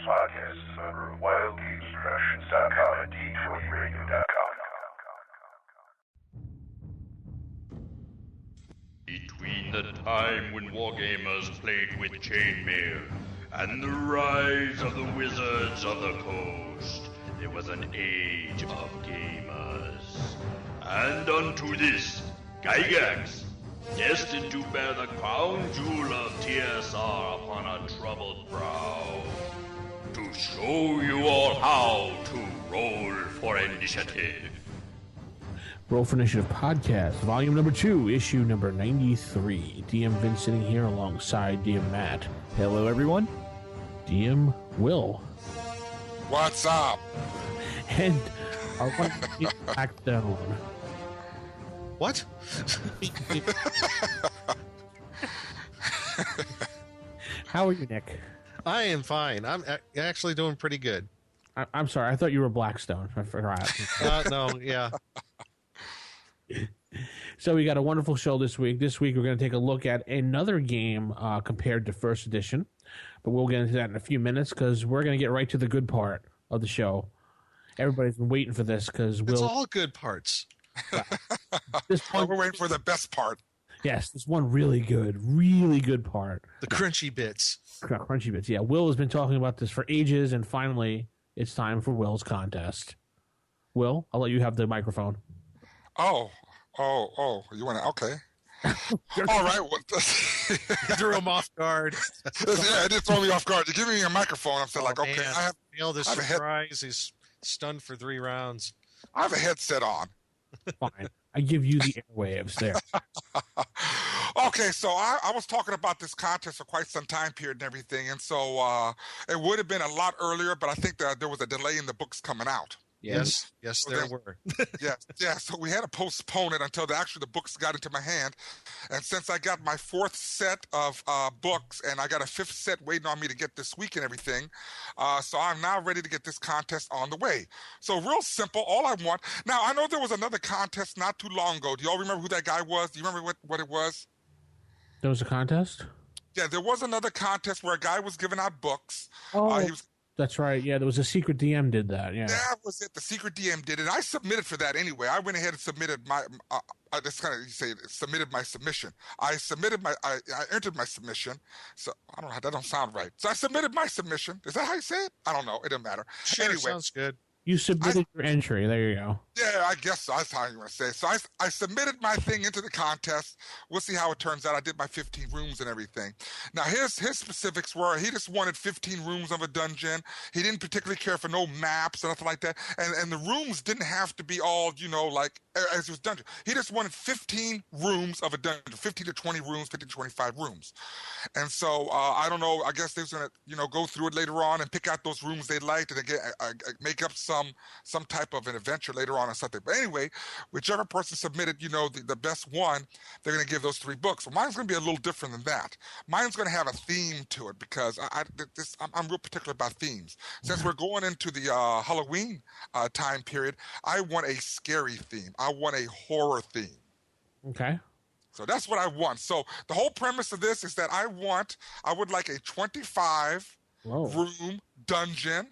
podcast is a member of WildGamesProductions.com and D20Radio.com. Between the time when wargamers played with chainmail and the rise of the wizards of the coast, there was an age of gamers. And unto this, Gygax, destined to bear the crown jewel of TSR upon a troubled brow, to show you all how to roll for initiative. Roll for Initiative Podcast, Volume Number 2, Issue Number 93. DM Vince sitting here alongside DM Matt. Hello, everyone. DM Will. What's up? And our one Blackstone. What? How are you, Nick? I am fine. I'm actually doing pretty good. I'm sorry, I thought you were Blackstone. I forgot. No, yeah. So we got a wonderful show this week. This week we're going to take a look at another game compared to first edition, but we'll get into that in a few minutes because we're going to get right to the good part of the show. Everybody's been waiting for this because It's all good parts. This one, We're waiting for the best part. yes, this one really good part. The crunchy bits. Crunchy bits. Yeah, Will has been talking about this for ages, and finally it's time for Will's contest. Will, I'll let you have the microphone. Oh, you want to, okay. All right. Well, You threw him off guard. yeah, it did throw me off guard. You're giving me a microphone. I'm still like, okay, Man. I Nailed the I have a head- surprise. He's stunned for 3 rounds. have a headset on. Fine. I give you the airwaves there. Okay, so I was talking about this contest for quite some time period and everything, and so it would have been a lot earlier, but I think that there was a delay in the books coming out. Yes, So there then- were. Yeah. So we had to postpone it until the books got into my hand. And since I got my 4th set of books and I got a 5th set waiting on me to get this week and everything, so I'm now ready to get this contest on the way. So real simple. All I want now. I know there was another contest not too long ago. Do y'all remember who that guy was? Do you remember what it was? There was a contest? Yeah, there was another contest where a guy was giving out books. Oh, He was. that's right. Yeah, there was a secret DM did that. Yeah. That was it. The secret DM did it. I submitted for that anyway. I went ahead and submitted my. Submitted my submission. I entered my submission. So I don't know. That don't sound right. So I submitted my submission. Is that how you say it? I don't know. It doesn't matter. Sure, Anyway, sounds good. You submitted your entry. There you go. yeah, I guess so. That's how you want to say it. So I submitted my thing into the contest. We'll see how it turns out. I did my 15 rooms and everything. Now, his specifics were he just wanted 15 rooms of a dungeon. He didn't particularly care for no maps or nothing like that. And the rooms didn't have to be all, like as it was dungeon. He just wanted 15 rooms of a dungeon, 15 to 20 rooms, 50 to 25 rooms. And so I don't know. I guess they was going to, go through it later on and pick out those rooms they liked and make up some type of an adventure later on or something. But anyway, whichever person submitted, the best one, they're going to give those 3 books. Well, mine's going to be a little different than that. Mine's going to have a theme to it because I'm real particular about themes. Since we're going into the Halloween time period, I want a scary theme. I want a horror theme. Okay. So that's what I want. So the whole premise of this is that I would like a 25 room dungeon,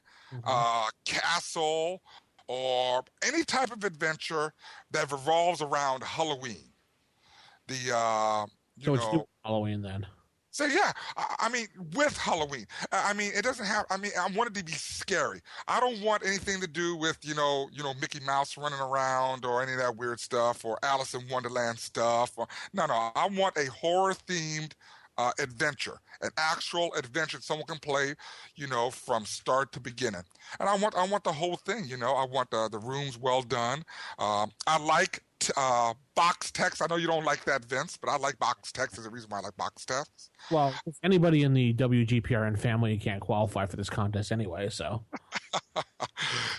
castle, or any type of adventure that revolves around Halloween. So it's Halloween then. So yeah, I mean, with Halloween, I mean, it doesn't have. I mean, I want it to be scary. I don't want anything to do with Mickey Mouse running around or any of that weird stuff or Alice in Wonderland stuff. No. I want a horror themed adventure, an actual adventure someone can play, from start to beginning. And I want the whole thing. I want the rooms well done. I like box text. I know you don't like that, Vince, but I like box text. There's a reason why I like box text. Well, anybody in the WGPRN family can't qualify for this contest anyway, so.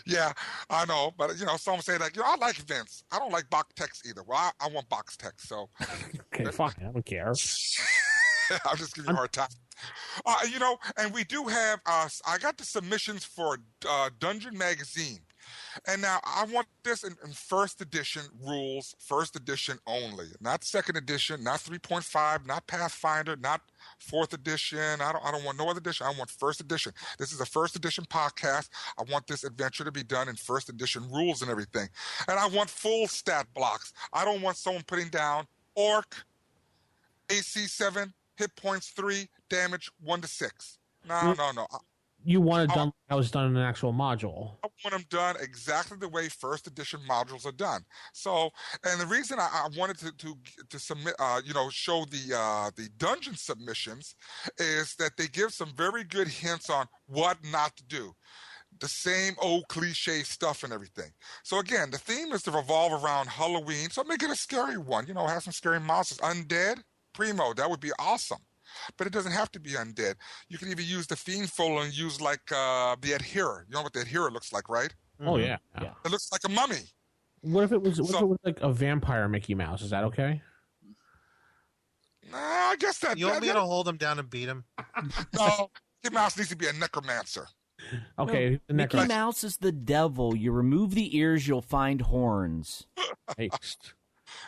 Yeah, I know, but someone say that I like Vince. I don't like box text either. Well, I want box text. So okay, fine. I don't care. I'm just giving you a hard time. And we do have. I got the submissions for Dungeon Magazine. And now I want this in first edition rules, first edition only, not second edition, not 3.5, not Pathfinder, not fourth edition. I don't want no other edition. I want first edition. This is a first edition podcast. I want this adventure to be done in first edition rules and everything. And I want full stat blocks. I don't want someone putting down orc, AC 7, hit points 3, damage 1 to 6. No. You want it done like how it's done in an actual module. I want them done exactly the way first edition modules are done. So, and the reason I wanted to submit, show the dungeon submissions is that they give some very good hints on what not to do. The same old cliche stuff and everything. So again, the theme is to revolve around Halloween. So make it a scary one. Have some scary monsters. Undead, primo, that would be awesome. But it doesn't have to be undead. You can even use the Fiend folder and use like the Adherer. You know what the Adherer looks like, right? Oh yeah. It looks like a mummy. What if it was like a vampire Mickey Mouse? Is that okay? Nah, I guess that. You want me to hold him down and beat him? No, Mickey Mouse needs to be a necromancer. Okay, no, Mickey Mouse is the devil. You remove the ears, you'll find horns.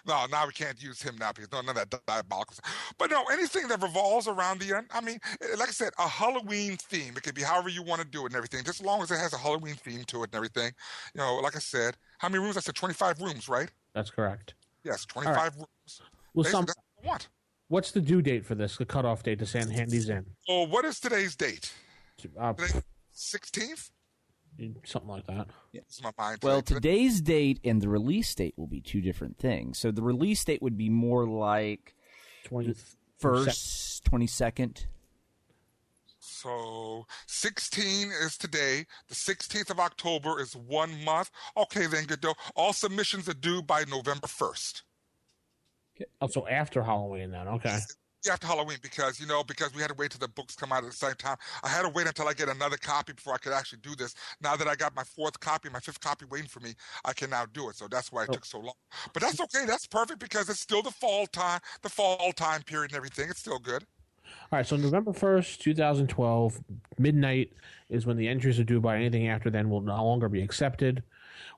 No, now we can't use him now because none of that diabolical. But no, anything that revolves around like I said, a Halloween theme. It could be however you want to do it and everything, just as long as it has a Halloween theme to it and everything. Like I said, how many rooms? I said 25 rooms, right? That's correct. Yes, 25 rooms. Well, that's what I want. What's the due date for this? The cutoff date to send handies in? Well, what is today's date? Today's 16th? Something like that. Yeah. It's my mind. Well, today's date and the release date will be two different things. So the release date would be more like 21st, 22nd. So 16 is today. The 16th of October is 1 month. Okay, then, Godot. All submissions are due by November 1st. Okay. Also after Halloween, then. Okay. After Halloween, because we had to wait till the books come out at the same time. I had to wait until I get another copy before I could actually do this. Now that I got my fourth copy, my fifth copy waiting for me, I can now do it. So that's why it took so long. But that's okay. That's perfect because it's still the fall time period and everything. It's still good. All right. So November 1st, 2012, midnight is when the entries are due. By anything after then will no longer be accepted.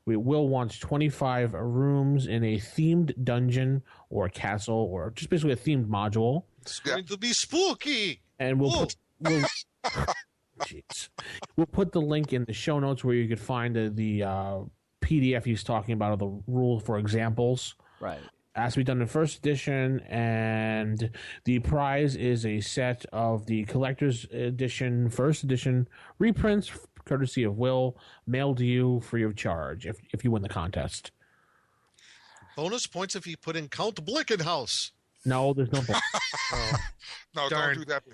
We will want 25 rooms in a themed dungeon or castle or just basically a themed module. It's going to be spooky. And we'll put the link in the show notes where you could find the PDF he's talking about of the rule for examples. Right. It has to be done in first edition, and the prize is a set of the collector's edition, first edition reprints, courtesy of Will, mailed to you free of charge if you win the contest. Bonus points if you put in Count Blickenhouse. No, there's no bonus. No, Darn. don't do that.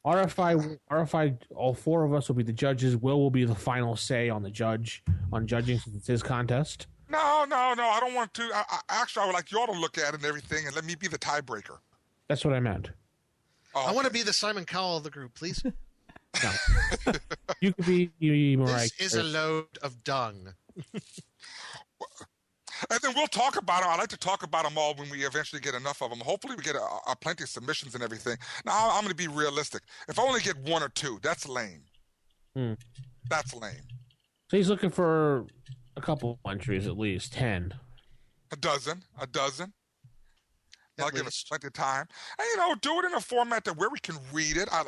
RFI, all four of us will be the judges. Will be the final say on judging since it's his contest. No, I don't want to. I would like you all to look at it and everything and let me be the tiebreaker. That's what I meant. Oh, I want to be the Simon Cowell of the group, please. No. You could be Mariah. This is a load of dung. And then we'll talk about them. I like to talk about them all when we eventually get enough of them. Hopefully we get a plenty of submissions and everything. Now, I'm going to be realistic. If I only get one or two, that's lame. That's lame. So he's looking for a couple entries, at least 10. A dozen. I'll At give us least. plenty of time. And, do it in a format that where we can read it. I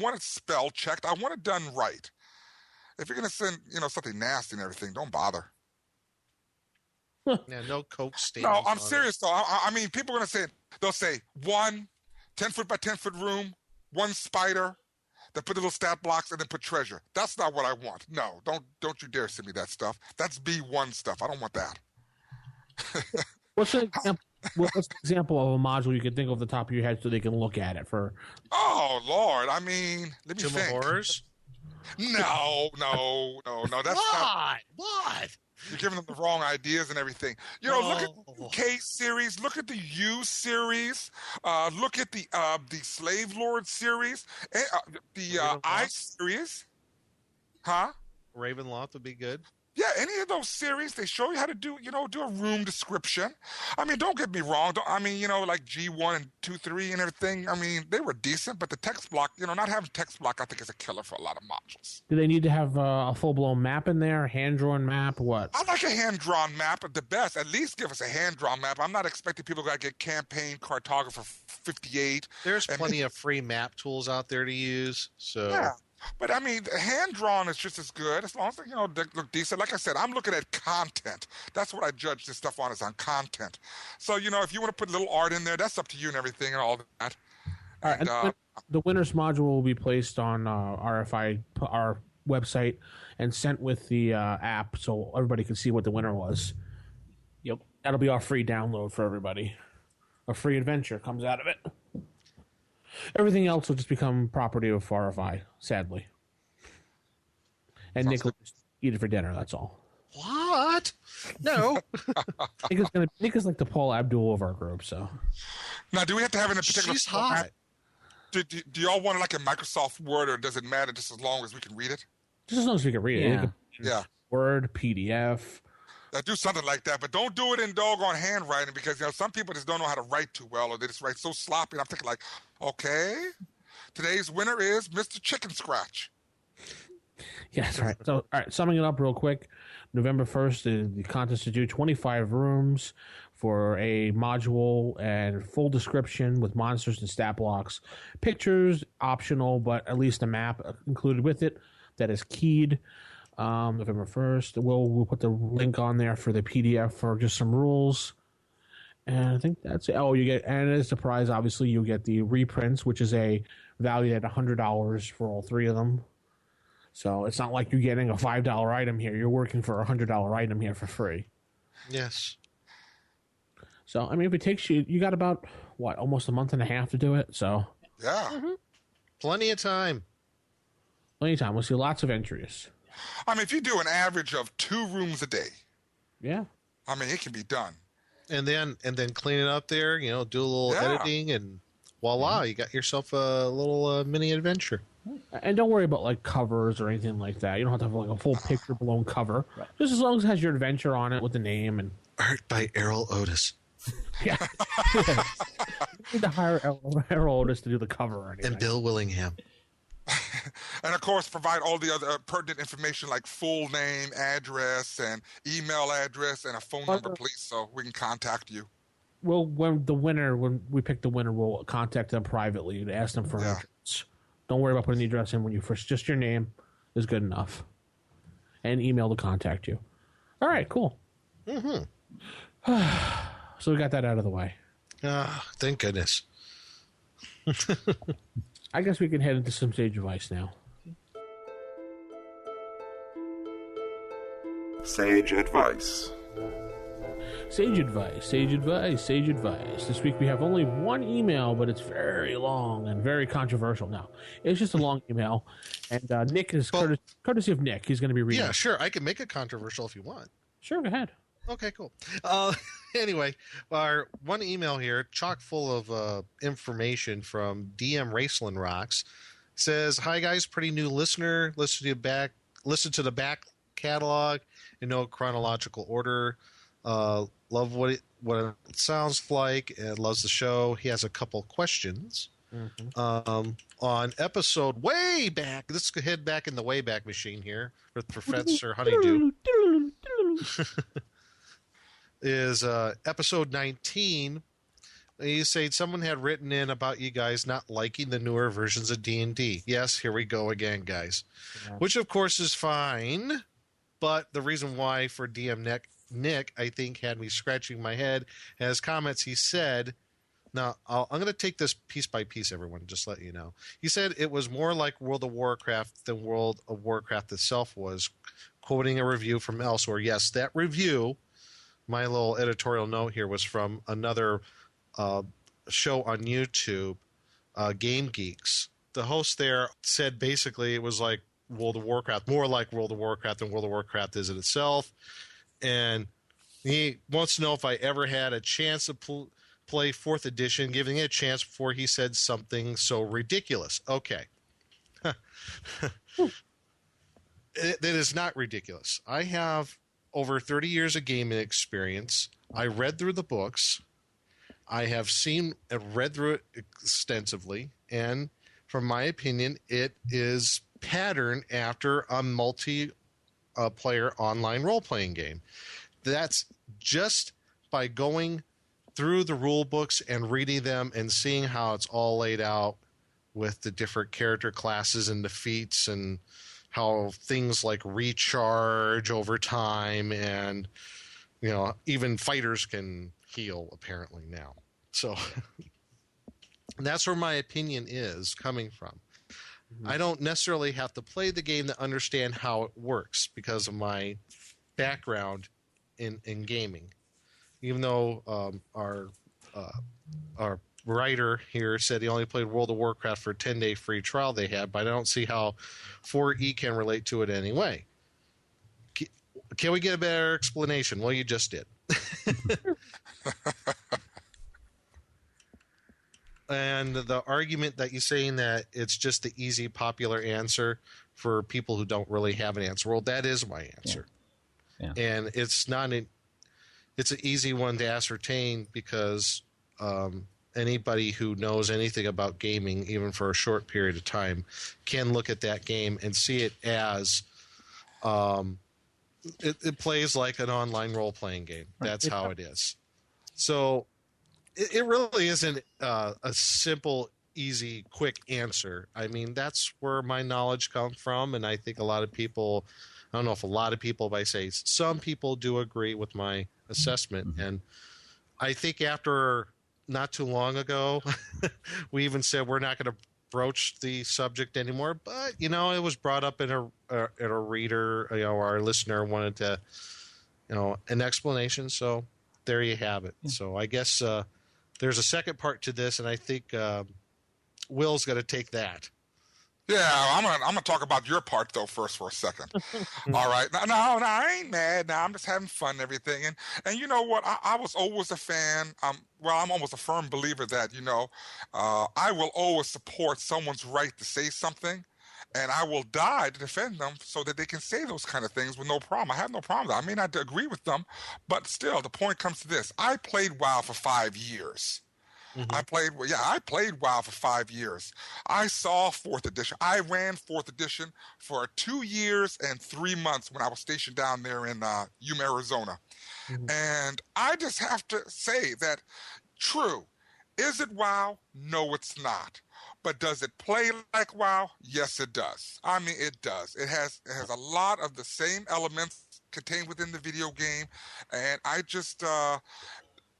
want it spell checked. I want it done right. If you're going to send, something nasty and everything, don't bother. Yeah, no Coke No, statements. I'm serious though. I mean, people are going to say, they'll say 1 10-foot by 10-foot room, 1 spider, then put the little stat blocks and then put treasure. That's not what I want. No, don't you dare send me that stuff. That's B1 stuff. I don't want that. What's an example of a module you can think of off the top of your head so they can look at it for? Oh, Lord. I mean, let me Tomb of think. Horrors? No. That's not. What? You're giving them the wrong ideas and everything. Look at the K series. Look at the U series. Look at the Slave Lord series. The I series. Huh? Ravenloft would be good. Yeah, any of those series, they show you how to do a room description. I mean, don't get me wrong. Like G1 and 2, 3 and everything. I mean, they were decent, but the text block, not having text block, I think is a killer for a lot of modules. Do they need to have a full-blown map in there, hand-drawn map, what? I like a hand-drawn map at the best. At least give us a hand-drawn map. I'm not expecting people to get campaign cartographer 58. There's plenty of free map tools out there to use. So. Yeah. But I mean, hand-drawn is just as good as long as they look decent. Like I said, I'm looking at content. That's what I judge this stuff on, is on content. So if you want to put a little art in there, that's up to you and everything and all that. All right, and the winner's module will be placed on our website and sent with the app, so everybody can see what the winner was. Yep. That'll be our free download for everybody. A free adventure comes out of it. Everything else will just become property of RFI, sadly. And Nick will just eat it for dinner, that's all. What? No. Nick is like the Paul Abdul of our group, so. Now, do we have to have in a particular She's format? hot. Do y'all want it like a Microsoft Word, or does it matter just as long as we can read it? Just as long as we can read it. Yeah. Word, PDF. Do something like that, but don't do it in doggone handwriting, because some people just don't know how to write too well, or they just write so sloppy. And I'm thinking like, okay, today's winner is Mr. Chicken Scratch. Yes, all right. So, all right, summing it up real quick. November 1st, the contest to do 25 rooms for a module and full description with monsters and stat blocks. Pictures, optional, but at least a map included with it that is keyed. November 1st. We'll put the link on there for the PDF for just some rules. And I think that's it. Oh, and as a surprise, obviously, you'll get the reprints, which is valued at $100 for all three of them. So it's not like you're getting a $5 item here. You're working for a $100 item here for free. Yes. So, I mean, if it takes you got about, almost a month and a half to do it. So, Yeah. Mm-hmm. Plenty of time. We'll see lots of entries. I mean, if you do an average of 2 rooms a day, Yeah. I mean, it can be done. And then clean it up there, do a little editing, and voila, you got yourself a little mini adventure. And don't worry about like covers or anything like that. You don't have to have like a full picture blown cover. Right. Just as long as it has your adventure on it with the name and Art by Errol Otis. Yeah. You need to hire Errol Otis to do the cover or anything. And Bill Willingham. And of course, provide all the other pertinent information like full name, address, and email address, and a phone number, please, so we can contact you. Well, when we pick the winner, we'll contact them privately to ask them for an address. Don't worry about putting the address in when you first. Just your name is good enough, and email to contact you. All right, cool. Mm-hmm. So we got that out of the way. Thank goodness. I guess we can head into some sage advice now. Sage advice. Sage advice, sage advice, sage advice. This week we have only one email, but it's very long and very controversial. Now, it's just a long email, and Nick is courtesy of Nick. He's going to be reading. Yeah, sure. I can make it controversial if you want. Sure, go ahead. Okay, cool. Anyway, our one email here, chock full of information from DM Raceland Rocks, says, "Hi guys, pretty new listener. Listen to the back catalog in no chronological order. Love what it sounds like and loves the show. He has a couple questions. Mm-hmm. On episode way back, let's head back in the Wayback Machine here with Professor Honeydew." Is episode 19. You say someone had written in about you guys not liking the newer versions of D&D. Yes, here we go again, guys. Yeah. Which, of course, is fine. But the reason why for DM Nick, I think, had me scratching my head. As comments, he said, now, I'm going to take this piece by piece, everyone, just let you know. He said it was more like World of Warcraft than World of Warcraft itself was, quoting a review from elsewhere. Yes, that review, my little editorial note here, was from another show on YouTube, Game Geeks. The host there said basically it was like World of Warcraft, more like World of Warcraft than World of Warcraft is in itself. And he wants to know if I ever had a chance to play 4th edition, giving it a chance before he said something so ridiculous. Okay. That is not ridiculous. I have over 30 years of gaming experience. I read through the books. I have read through it extensively, and from my opinion, it is patterned after a multi-player online role-playing game. That's just by going through the rule books and reading them and seeing how it's all laid out with the different character classes and the feats and how things like recharge over time, and even fighters can heal apparently now. So that's where my opinion is coming from. I don't necessarily have to play the game to understand how it works because of my background in gaming. Even though our writer here said he only played World of Warcraft for a 10-day free trial they had, but I don't see how 4E can relate to it anyway. Can we get a better explanation? Well, you just did. And the argument that you're saying that it's just the easy, popular answer for people who don't really have an answer. Well, that is my answer. Yeah. And it's an easy one to ascertain because anybody who knows anything about gaming, even for a short period of time, can look at that game and see it as it plays like an online role-playing game. That's how it is. So it really isn't a simple, easy, quick answer. I mean, that's where my knowledge comes from, and I think a lot of people, I don't know if a lot of people, but I say some people do agree with my assessment. Mm-hmm. And I think after not too long ago, we even said we're not going to broach the subject anymore, but it was brought up in a reader, our listener wanted to, an explanation. So there you have it. Yeah. So I guess there's a second part to this, and I think Will's going to take that. Yeah, I'm gonna talk about your part though first for a second. All right, no, I ain't mad. Now I'm just having fun and everything. And you know what? I was always a fan. I'm almost a firm believer that I will always support someone's right to say something, and I will die to defend them so that they can say those kind of things with no problem. I have no problem with that. I may not agree with them, but still, the point comes to this: I played WoW for 5 years. Mm-hmm. I played WoW for 5 years. I saw 4th edition. I ran 4th edition for 2 years and 3 months when I was stationed down there in Yuma, Arizona. Mm-hmm. And I just have to say that, true, is it WoW? No, it's not. But does it play like WoW? Yes, it does. I mean, it does. It has a lot of the same elements contained within the video game, and I just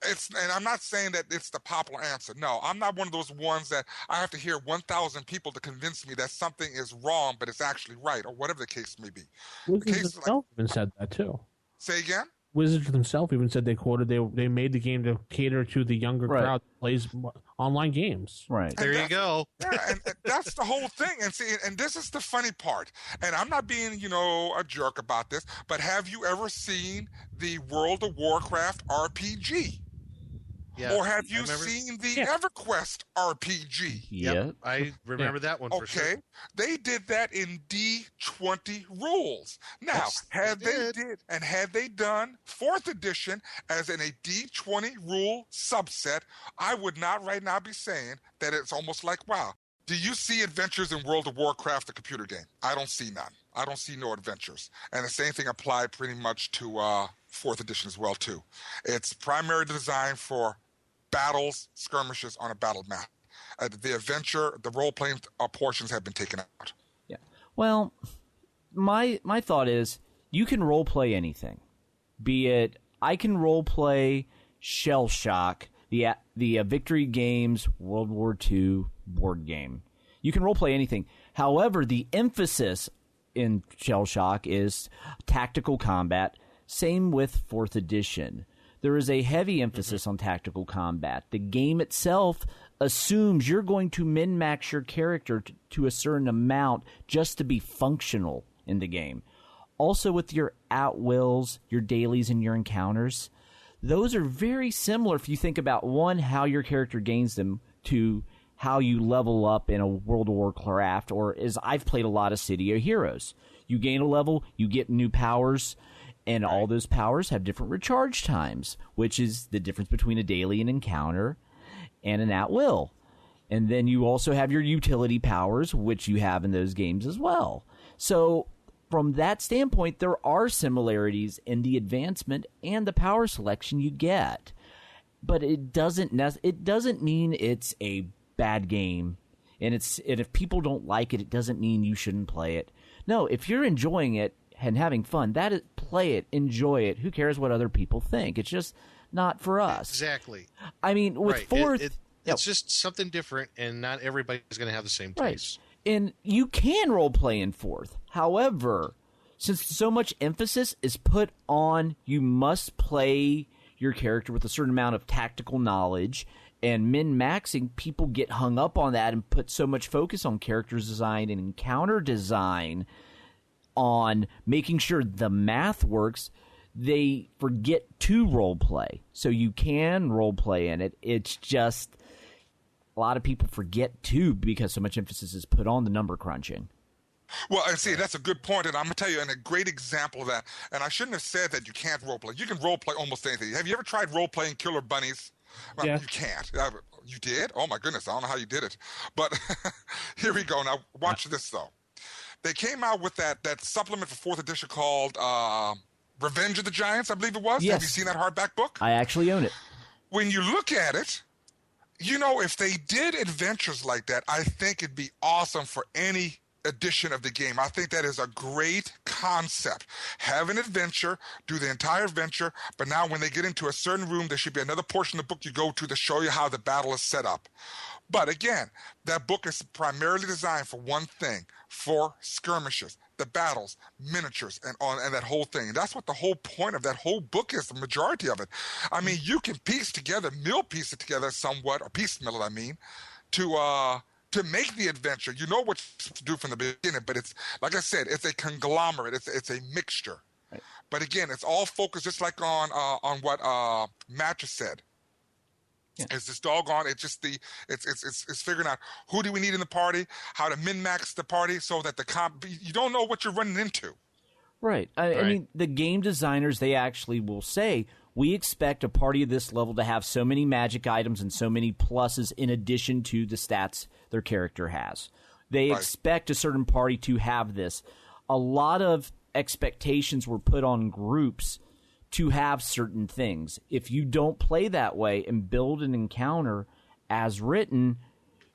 and I'm not saying that it's the popular answer. No, I'm not one of those ones that I have to hear 1,000 people to convince me that something is wrong, but it's actually right, or whatever the case may be. Wizards themselves even said that too. Say again? Wizards themselves even said they made the game to cater to the younger crowd that plays online games. Right. There you go. Yeah, and that's the whole thing. And see, and this is the funny part. And I'm not being, a jerk about this, but have you ever seen the World of Warcraft RPG? Yeah, or have you seen the EverQuest RPG? Yep, I remember that one for sure. Okay, they did that in D20 rules. Now, yes, had they done 4th edition as in a D20 rule subset, I would not right now be saying that it's almost like WoW. Do you see adventures in World of Warcraft, the computer game? I don't see none. I don't see no adventures. And the same thing applied pretty much to 4th edition as well, too. It's primarily designed for battles, skirmishes on a battle map. The adventure, the role-playing portions have been taken out. Yeah. Well, my thought is you can role-play anything. Be it, I can role-play Shell Shock, the Victory Games World War II board game. You can role-play anything. However, the emphasis in Shell Shock is tactical combat. Same with 4th edition. There is a heavy emphasis on tactical combat. The game itself assumes you're going to min-max your character to a certain amount just to be functional in the game. Also with your at-wills, your dailies, and your encounters, those are very similar if you think about, one, how your character gains them, to how you level up in a World of Warcraft, or as I've played a lot of City of Heroes. You gain a level, you get new powers, and all those powers have different recharge times, which is the difference between a daily encounter and an at-will. And then you also have your utility powers, which you have in those games as well. So from that standpoint, there are similarities in the advancement and the power selection you get. But it doesn't mean it's a bad game, and if people don't like it, it doesn't mean you shouldn't play it. No, if you're enjoying it and having fun, play it, enjoy it. Who cares what other people think? It's just not for us. Exactly. I mean, with fourth, it's just something different, and not everybody's going to have the same taste. Right. And you can role play in fourth. However, since so much emphasis is put on you must play your character with a certain amount of tactical knowledge, and min-maxing, people get hung up on that and put so much focus on character design and encounter design, on making sure the math works, they forget to role play. So you can role play in it. It's just a lot of people forget to, because so much emphasis is put on the number crunching. Well, and see, that's a good point, and I'm going to tell you a great example of that. And I shouldn't have said that you can't role play. You can role play almost anything. Have you ever tried role playing Killer Bunnies? Well, yeah. You can't. You did? Oh, my goodness. I don't know how you did it. But here we go. Now, watch this, though. They came out with that supplement for 4th edition called Revenge of the Giants, I believe it was. Yes. Have you seen that hardback book? I actually own it. When you look at it, you know, if they did adventures like that, I think it'd be awesome for any edition of the game. I think that is a great concept. Have an adventure, do the entire adventure, but now when they get into a certain room, there should be another portion of the book you go to show you how the battle is set up. But again, that book is primarily designed for one thing, for skirmishes, the battles, miniatures, and that whole thing. And that's what the whole point of that whole book is, the majority of it. I mean, you can piece it together somewhat, or piecemeal it, I mean, to make the adventure. You know what you're supposed to do from the beginning, but it's, like I said, it's a conglomerate. It's a mixture. Right. But again, it's all focused just like on what Matt just said. Yeah. It's just doggone. It's just it's figuring out who do we need in the party, how to min-max the party so that you don't know what you're running into. Right. I mean, the game designers, they actually will say, we expect a party of this level to have so many magic items and so many pluses in addition to the stats their character has. They expect a certain party to have this. A lot of expectations were put on groups to have certain things. If you don't play that way and build an encounter as written,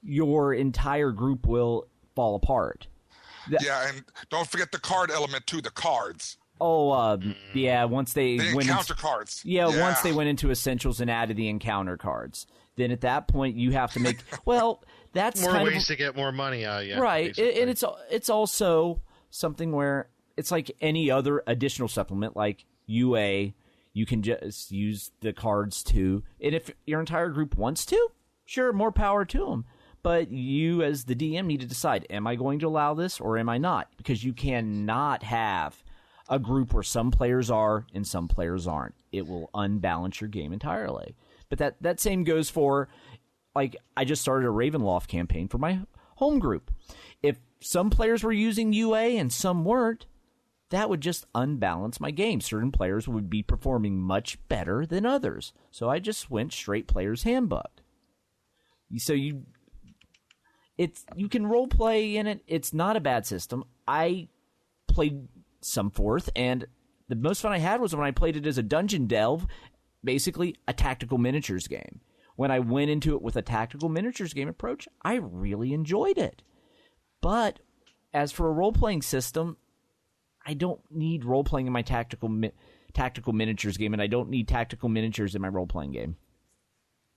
your entire group will fall apart. Yeah, and don't forget the card element too, the cards. Yeah, once they the went encounter cards. Yeah, once they went into Essentials and added the encounter cards. Then at that point you have to make that's more kind ways to get more money out of you. Right. And it's also something where it's like any other additional supplement like UA, you can just use the cards too. And if your entire group wants to, sure, more power to them. But you, as the DM, need to decide, am I going to allow this or am I not? Because you cannot have a group where some players are and some players aren't. It will unbalance your game entirely. But that same goes for, like, I just started a Ravenloft campaign for my home group. If some players were using UA and some weren't, that would just unbalance my game. Certain players would be performing much better than others. So I just went straight player's handbook. So you can role play in it. It's not a bad system. I played some fourth, and the most fun I had was when I played it as a dungeon delve, basically a tactical miniatures game. When I went into it with a tactical miniatures game approach, I really enjoyed it. But as for a role-playing system, I don't need role-playing in my tactical miniatures game, and I don't need tactical miniatures in my role-playing game.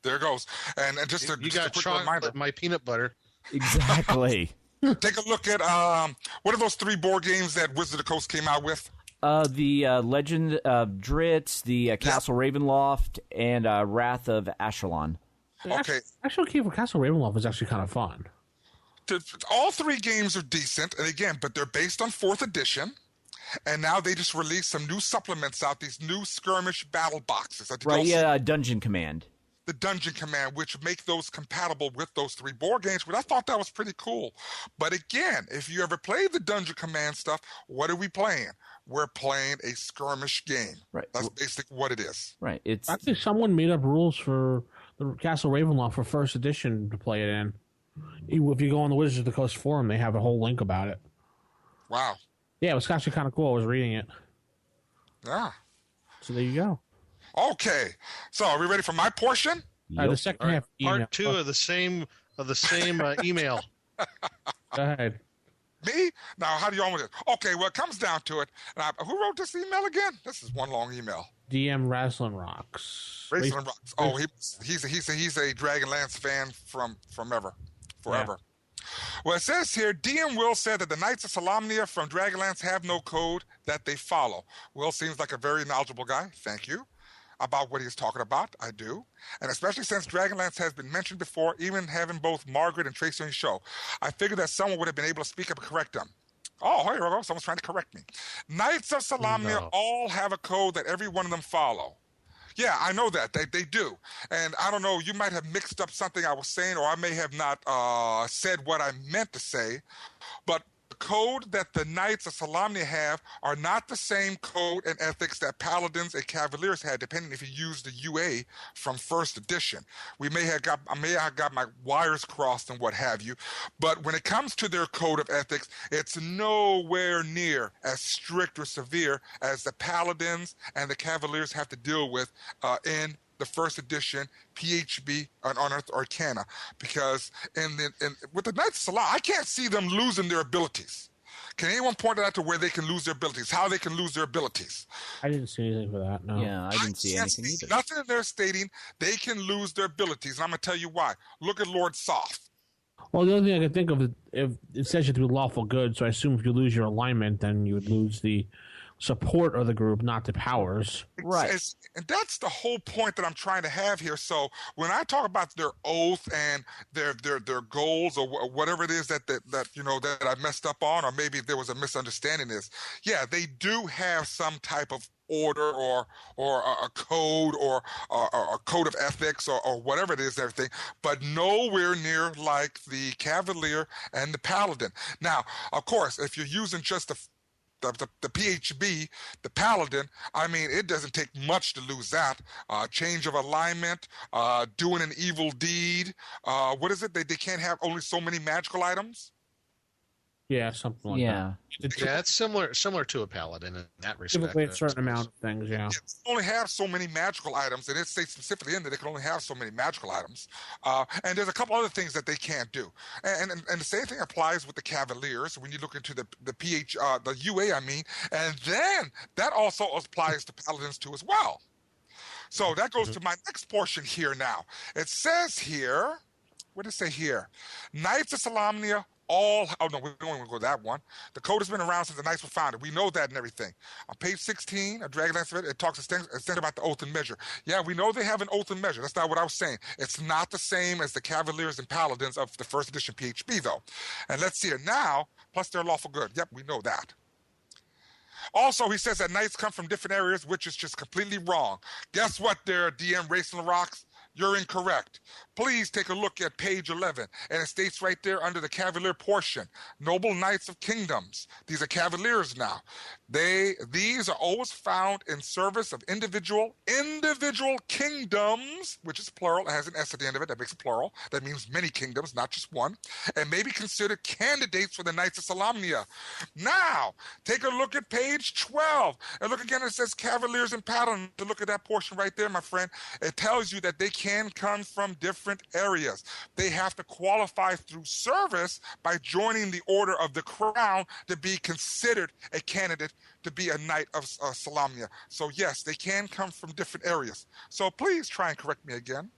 There it goes. And just a quick reminder. My peanut butter. Exactly. Take a look at what are those 3 board games that Wizard of the Coast came out with? The Legend of Dritz, the Castle Ravenloft, and Wrath of Ashalon. Okay. Actually, Castle Ravenloft was actually kind of fun. All 3 games are decent, and again, but they're based on 4th edition. And now they just released some new supplements out, these new skirmish battle boxes. Right, Dungeon Command. the Dungeon Command, which make those compatible with those 3 board games, but I thought that was pretty cool. But again, if you ever played the Dungeon Command stuff, what are we playing? We're playing a skirmish game. Right. That's basically what it is. Right. It's Actually, someone made up rules for the Castle Ravenloft for first edition to play it in. If you go on the Wizards of the Coast forum, they have a whole link about it. Wow. Yeah, it was actually kind of cool. I was reading it. Yeah. So there you go. Okay. So are we ready for my portion? The second half email. Part 2 of the same email. Go ahead. Me? Now, how do you want it? Okay, well, it comes down to it. Who wrote this email again? This is one long email. DM Wrestling Rocks. Wrestling Rocks. Oh, he's a Dragonlance fan from forever. Yeah. Well, it says here, DM Will said that the Knights of Solamnia from Dragonlance have no code that they follow. Will seems like a very knowledgeable guy. Thank you. About what he's talking about, I do. And especially since Dragonlance has been mentioned before, even having both Margaret and Tracy on the show, I figured that someone would have been able to speak up and correct them. Oh, here we go. Someone's trying to correct me. Knights of Solamnia all have a code that every one of them follow. Yeah, I know that. They do. And I don't know, you might have mixed up something I was saying, or I may have not said what I meant to say. But the code that the Knights of Solamnia have are not the same code and ethics that Paladins and Cavaliers had, depending if you use the UA from first edition. I may have got my wires crossed and what have you, but when it comes to their code of ethics, it's nowhere near as strict or severe as the Paladins and the Cavaliers have to deal with in the first edition PHB on Unearthed Arcana, because with the Knights of Solamnia, I can't see them losing their abilities. Can anyone point out to where they can lose their abilities? How they can lose their abilities? I didn't see anything for that. No. Yeah, I didn't see anything either. Nothing in there stating they can lose their abilities, and I'm going to tell you why. Look at Lord Soth. Well, the only thing I can think of is if it says you have to be lawful good, so I assume if you lose your alignment, then you would lose the support of the group, not the powers. Right. And that's the whole point that I'm trying to have here. So when I talk about their oath and their goals or whatever it is that you know that I messed up on, or maybe there was a misunderstanding is, yeah, they do have some type of order or a code or a code of ethics or whatever it is, everything, but nowhere near like the Cavalier and the Paladin. Now, of course, if you're using just the PHB, the Paladin, I mean, it doesn't take much to lose that. Change of alignment, doing an evil deed. What is it? They can't have only so many magical items? Yeah, something like that. Yeah, it's similar to a Paladin in that respect. Typically a certain amount of things, yeah. They only have so many magical items, and it states specifically in there they can only have so many magical items. And there's a couple other things that they can't do. And the same thing applies with the Cavaliers when you look into the UA, I mean, and then that also applies to Paladins too as well. So that goes to my next portion here now. It says here, what does it say here? Knights of Solamnia we don't want to go that one. The code has been around since the Knights were founded. We know that and everything. On page 16 of Dragonlance, it talks extended about the oath and measure. Yeah, we know they have an oath and measure. That's not what I was saying. It's not the same as the Cavaliers and Paladins of the first edition PHB, though. And let's see it now, plus they're lawful good. Yep, we know that. Also, he says that Knights come from different areas, which is just completely wrong. Guess what there, DM Racing Rocks? You're incorrect. Please take a look at page 11, and it states right there under the Cavalier portion, Noble Knights of Kingdoms. These are Cavaliers now. These are always found in service of individual kingdoms, which is plural. It has an S at the end of it. That makes it plural. That means many kingdoms, not just one, and may be considered candidates for the Knights of Solamnia. Now, take a look at page 12, and look again. It says Cavaliers and Paladins. Look at that portion right there, my friend. It tells you that they can come from different areas. They have to qualify through service by joining the Order of the Crown to be considered a candidate to be a Knight of Solamnia. So yes, they can come from different areas. So please try and correct me again.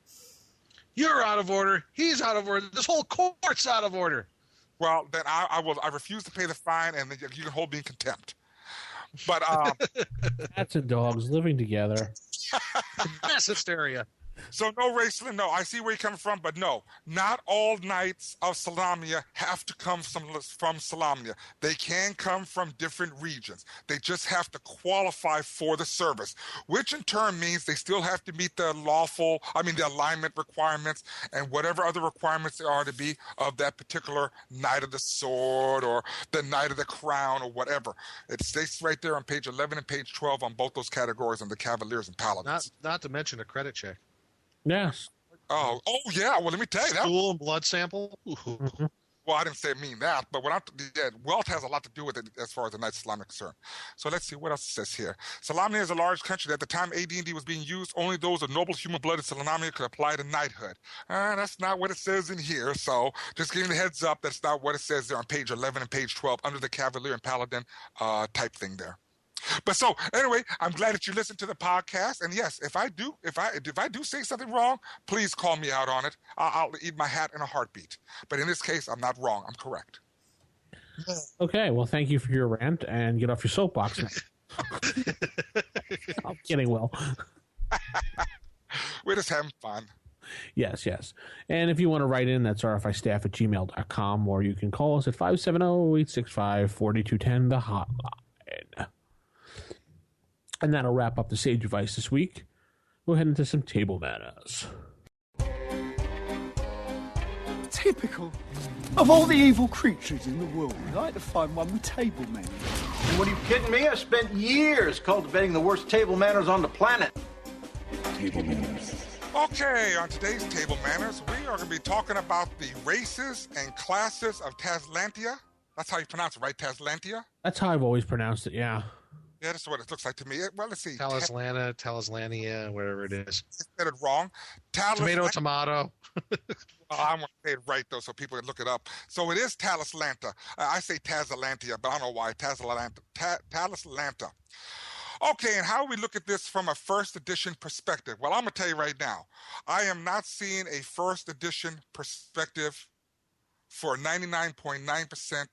You're out of order. He's out of order. This whole court's out of order. Well, then I refuse to pay the fine, and then you can hold me in contempt. But cats and dogs living together. Mass hysteria. So no raceland, no. I see where you're coming from, but no, not all knights of Salamnia have to come from Salamnia. They can come from different regions. They just have to qualify for the service, which in turn means they still have to meet the the alignment requirements and whatever other requirements there are to be of that particular Knight of the Sword or the Knight of the Crown or whatever. It states right there on page 11 and page 12 on both those categories on the Cavaliers and Paladins. Not to mention a credit check. Yes. Oh yeah. Well, let me tell you that. Stool and blood sample. Mm-hmm. Well, I didn't say mean that, but wealth has a lot to do with it as far as the Knights of Salamnia are concerned. So let's see what else it says here. Salamnia is a large country. At the time AD&D was being used, only those of noble human blood in Salamnia could apply to knighthood. That's not what it says in here. So just giving the heads up, that's not what it says there on page 11 and page 12 under the Cavalier and Paladin type thing there. But so anyway, I'm glad that you listened to the podcast. And yes, if I do say something wrong, please call me out on it. I'll eat my hat in a heartbeat. But in this case, I'm not wrong. I'm correct. Okay. Well, thank you for your rant and get off your soapbox now. I'm kidding, Will. We're just having fun. Yes. And if you want to write in, that's rfistaff@gmail.com, or you can call us at 570-865-4210, the hotline. And that'll wrap up the Sage Advice this week. We'll head into some table manners. Typical. Of all the evil creatures in the world, I'd like to find one with table manners. What, are you kidding me? I spent years cultivating the worst table manners on the planet. Table manners. Okay, on today's Table Manners, we are going to be talking about the races and classes of Talislanta. That's how you pronounce it, right? Talislanta? That's how I've always pronounced it, yeah. Yeah, that's what it looks like to me. Well, let's see. Talislanta, whatever it is. I said it wrong. Tomato. I'm going to say it right, though, so people can look it up. So it is Talislanta. I say Talislanta, but I don't know why. Talislanta. Okay, and how do we look at this from a first edition perspective? Well, I'm going to tell you right now. I am not seeing a first edition perspective for 99.9%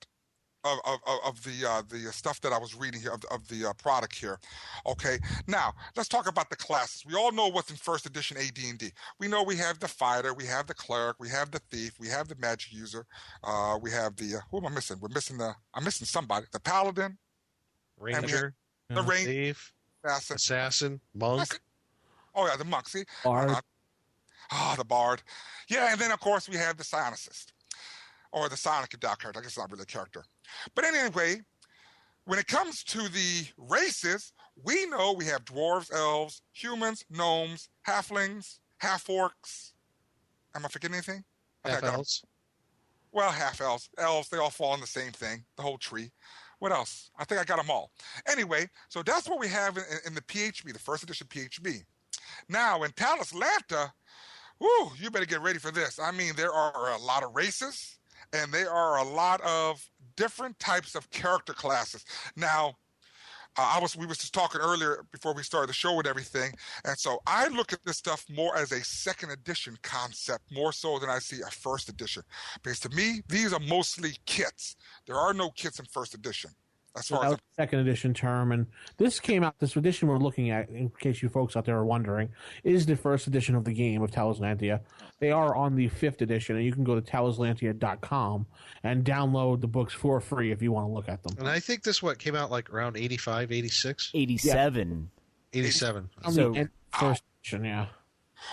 of the stuff that I was reading here of the product here. Okay, now let's talk about the classes. We all know what's in first edition AD&D. We know we have the fighter, we have the cleric, we have the thief, we have the magic user, we have the who am I missing? I'm missing somebody. The paladin, Ranger, the ranger, thief, assassin, monk. Oh yeah, the monk. See, Bard. the bard. Yeah, and then of course we have the psionicist. Or the Sonic character. I guess it's not really a character. But anyway, when it comes to the races, we know we have dwarves, elves, humans, gnomes, halflings, half-orcs. Am I forgetting anything? Half-elves. Well, half-elves. Elves, they all fall in the same thing, the whole tree. What else? I think I got them all. Anyway, so that's what we have in the PHB, the first edition PHB. Now, in Talislanta, you better get ready for this. I mean, there are a lot of races. And there are a lot of different types of character classes. Now, we was just talking earlier before we started the show and everything, and so I look at this stuff more as a second edition concept, more so than I see a first edition. Because to me, these are mostly kits. There are no kits in first edition. As far as second edition term, and this edition we're looking at, in case you folks out there are wondering, is the first edition of the game of Talislantia. They are on the 5th edition, and you can go to talislantia.com and download the books for free if you want to look at them. And I think this came out like around 85, 86? 87. Yeah. 87. So, first edition, yeah.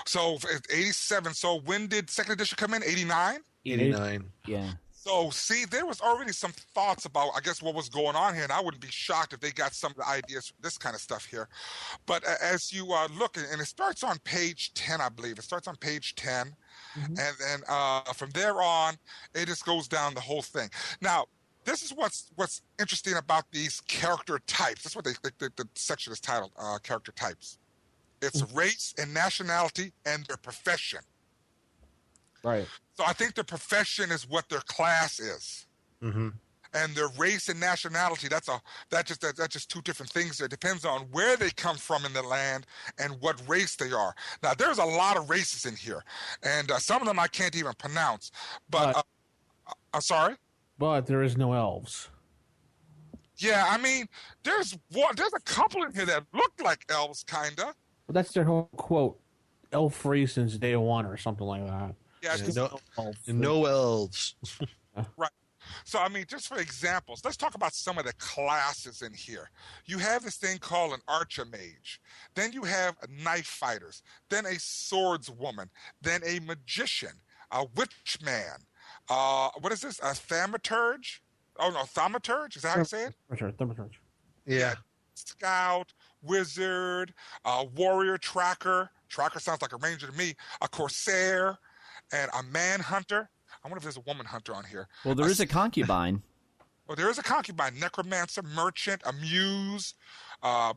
So 87. So when did second edition come in? 89? 89. Yeah. So, see, there was already some thoughts about, I guess, what was going on here, and I wouldn't be shocked if they got some of the ideas for this kind of stuff here. But as you look, and it starts on page 10, I believe. It starts on page 10, and then from there on, it just goes down the whole thing. Now, this is what's interesting about these character types. That's what the section is titled, character types. It's race and nationality and their profession. Right. So I think their profession is what their class is, and their race and nationality. That's just two different things. It depends on where they come from in the land and what race they are. Now there's a lot of races in here, and some of them I can't even pronounce. But I'm sorry. But there is no elves. Yeah, I mean there's a couple in here that look like elves, kinda. But that's their whole quote. elf free since day one or something like that. Yeah, No elves. right. So, I mean, just for examples, let's talk about some of the classes in here. You have this thing called an archer-mage. Then you have knife fighters. Then a swordswoman. Then a magician. A witch man. What is this? A thaumaturge? Oh, no, thaumaturge? Is that how you say it? Thaumaturge. Yeah. Scout, wizard, warrior tracker. Tracker sounds like a ranger to me. A corsair, and a manhunter. I wonder if there's a woman hunter on here. Well, there is a concubine. Oh, there is a concubine, necromancer, merchant, a muse.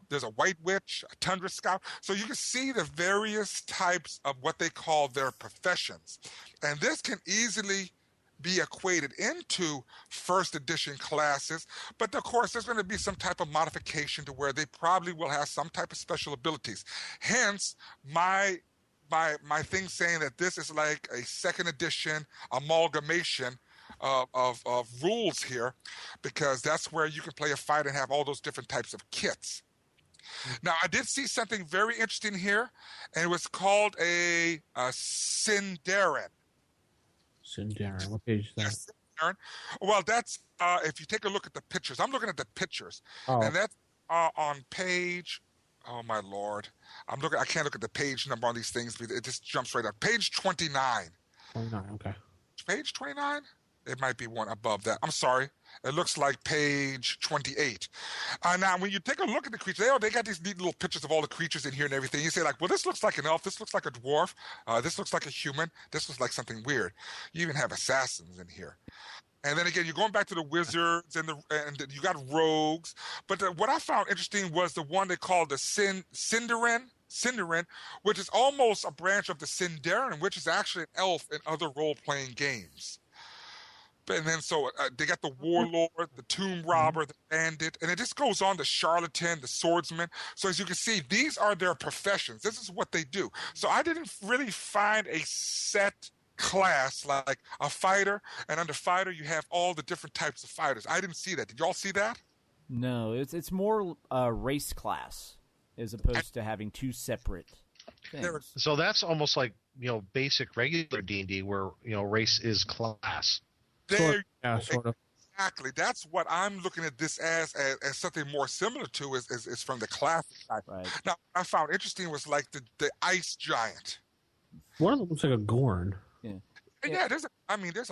There's a white witch, a tundra scout. So you can see the various types of what they call their professions. And this can easily be equated into first edition classes. But of course, there's going to be some type of modification to where they probably will have some type of special abilities. Hence, my thing saying that this is like a second edition amalgamation of rules here, because that's where you can play a fight and have all those different types of kits. Now, I did see something very interesting here, and it was called a Sindarin. Sindarin. What page is that? Yes, Sindarin. Well, that's if you take a look at the pictures. I'm looking at the pictures, Oh. and that's on page. Oh my Lord! I can't look at the page number on these things because it just jumps right up. Page 29. 29, okay. Page 29? It might be one above that. I'm sorry. It looks like page 28. Now, when you take a look at the creatures, they got these neat little pictures of all the creatures in here and everything. You say, like, well, this looks like an elf. This looks like a dwarf. This looks like a human. This looks like something weird. You even have assassins in here. And then again, you're going back to the wizards and you got rogues. But what I found interesting was the one they called the Sindarin, which is almost a branch of the Sindarin, which is actually an elf in other role-playing games. And then so they got the warlord, the tomb robber, the bandit, and it just goes on, the charlatan, the swordsman. So as you can see, these are their professions. This is what they do. So I didn't really find a set class like a fighter, and under fighter you have all the different types of fighters. I didn't see that. Did y'all see that? No, it's more race class as opposed to having two separate things. So that's almost like, basic regular D&D where, race is class. There, Sort of. Exactly. That's what I'm looking at this as something more similar to is from the classic side. Right. Now, what I found interesting was like the ice giant. One of them looks like a Gorn. Yeah. Yeah, there's a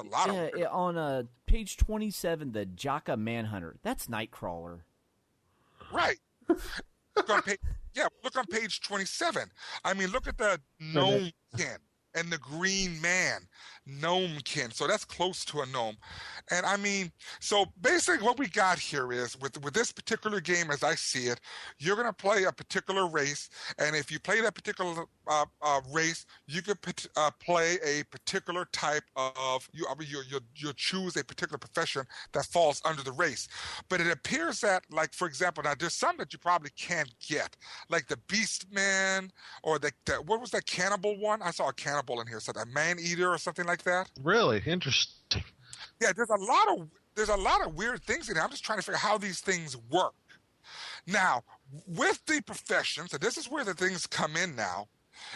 lot of them. On page 27, the Jaka Manhunter. That's Nightcrawler. Right. Look on page 27. I mean, look at the gnomekin and the green man, gnomekin. So that's close to a gnome. And I mean, so basically what we got here is with this particular game, as I see it, you're going to play a particular race. And if you play that particular race, you could play a particular type of, you'll choose a particular profession that falls under the race. But it appears that, like, for example, now there's some that you probably can't get, like the Beastman or what was that cannibal one? I saw a cannibal in here, so a man-eater or something like that. Really interesting. Yeah, there's a lot of weird things in here. I'm just trying to figure out how these things work. Now, with the professions, and this is where the things come in now,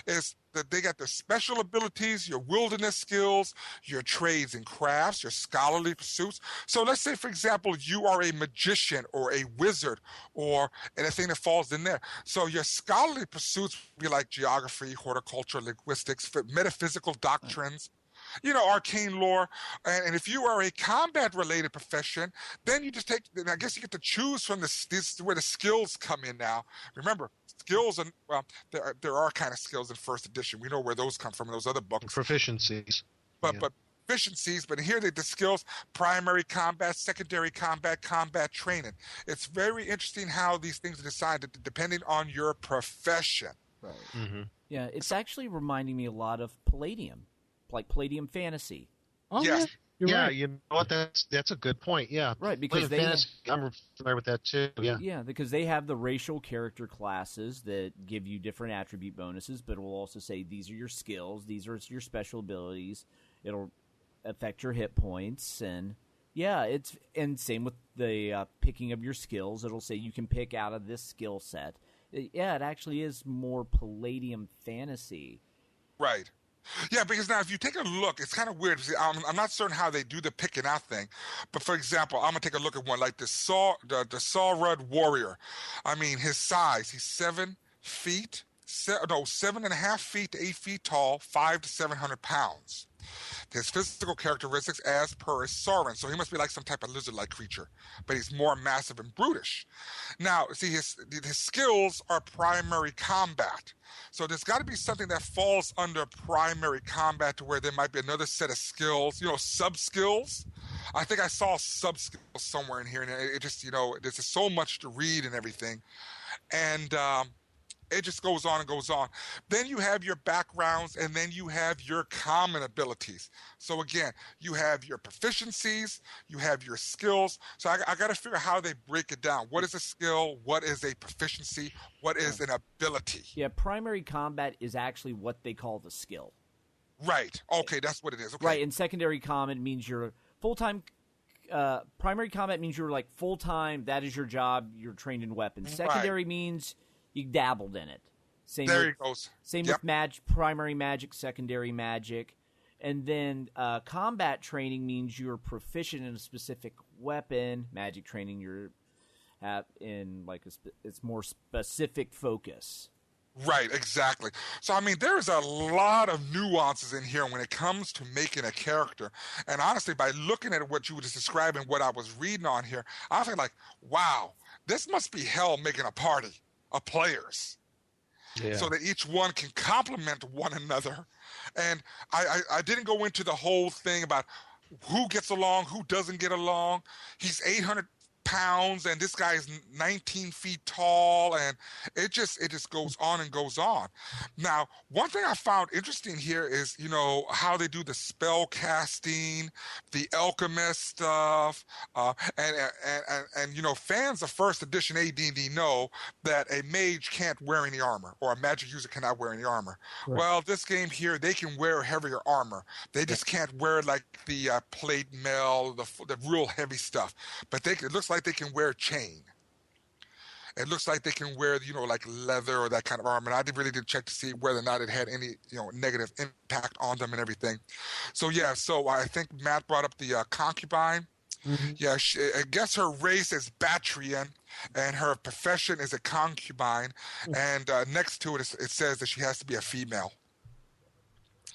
is that they got their special abilities, your wilderness skills, your trades and crafts, your scholarly pursuits. So let's say, for example, you are a magician or a wizard or anything that falls in there. So your scholarly pursuits would be like geography, horticulture, linguistics, metaphysical doctrines, arcane lore. And if you are a combat-related profession, then you just take, I guess you get to choose from this is where the skills come in now. Remember, skills, and there are kind of skills in first edition. We know where those come from in those other books. Proficiencies. But proficiencies, but here the skills, primary combat, secondary combat, combat training. It's very interesting how these things are decided depending on your profession. Right. Mm-hmm. Yeah, it's actually reminding me a lot of Palladium, like Palladium Fantasy. Oh, Yes. You're right. You know what? That's a good point. Yeah, Right, because I'm familiar with that too. Yeah, Yeah, because they have the racial character classes that give you different attribute bonuses, but it will also say these are your skills, these are your special abilities. It'll affect your hit points, and and same with the picking of your skills. It'll say you can pick out of this skill set. It actually is more Palladium Fantasy. Right. Yeah, because now if you take a look, it's kind of weird. See, I'm not certain how they do the picking out thing, but for example, I'm gonna take a look at one like the Saw Rudd Warrior. I mean, his size, he's 7 feet, 7.5 feet to 8 feet tall, 5 to 700 pounds. His physical characteristics as per is Sauron, so he must be like some type of lizard-like creature, but he's more massive and brutish. Now, see, his skills are primary combat. So there's got to be something that falls under primary combat to where there might be another set of skills, sub-skills. I think I saw sub-skills somewhere in here, and it just, there's just so much to read and everything. And it just goes on and goes on. Then you have your backgrounds, and then you have your common abilities. So again, you have your proficiencies, you have your skills. So I got to figure out how they break it down. What is a skill? What is a proficiency? What is an ability? Yeah, primary combat is actually what they call the skill. Right. Okay, that's what it is. Okay. Right, and secondary combat means you're full-time. Primary combat means you're like full-time. That is your job. You're trained in weapons. Secondary means you dabbled in it. Same with primary magic, secondary magic. And then combat training means you're proficient in a specific weapon. Magic training, you're in like it's more specific focus. Right, exactly. So, I mean, there's a lot of nuances in here when it comes to making a character. And honestly, by looking at what you were just describing, what I was reading on here, I feel like, wow, this must be hell making a party of players. Yeah. So that each one can complement one another. And I didn't go into the whole thing about who gets along, who doesn't get along. He's 800 pounds and this guy is 19 feet tall, and it just goes on and goes on. Now, one thing I found interesting here is how they do the spell casting, the alchemist stuff, and fans of first edition AD&D know that a mage can't wear any armor, or a magic user cannot wear any armor. Right. Well, this game here, they can wear heavier armor. They just can't wear like the plate mail, the real heavy stuff. But it looks like they can wear chain. It looks like they can wear, like leather or that kind of armor. And I really didn't check to see whether or not it had any, negative impact on them and everything. So, yeah, I think Matt brought up the concubine. Mm-hmm. Yeah, I guess her race is Batrian, and her profession is a concubine. Mm-hmm. And next to it, it says that she has to be a female.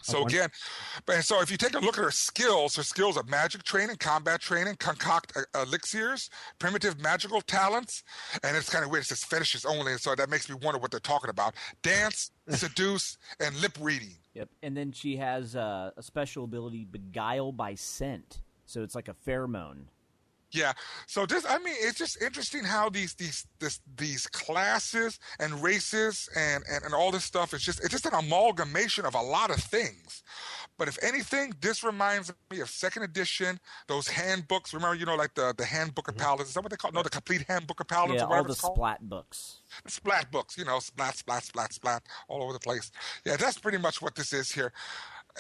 So again, so if you take a look at her skills are magic training, combat training, concoct elixirs, primitive magical talents, and it's kind of weird. It says fetishes only, and so that makes me wonder what they're talking about. Dance, seduce, and lip reading. Yep, and then she has a special ability, beguile by scent. So it's like a pheromone. Yeah. So it's just interesting how these classes and races and all this stuff it's just an amalgamation of a lot of things. But if anything, this reminds me of second edition, those handbooks. Remember, like the handbook of paladins. Is that what they call it? No, the complete handbook of paladins. Yeah, all the splat books. The splat books, splat, splat, splat, splat, all over the place. Yeah, that's pretty much what this is here.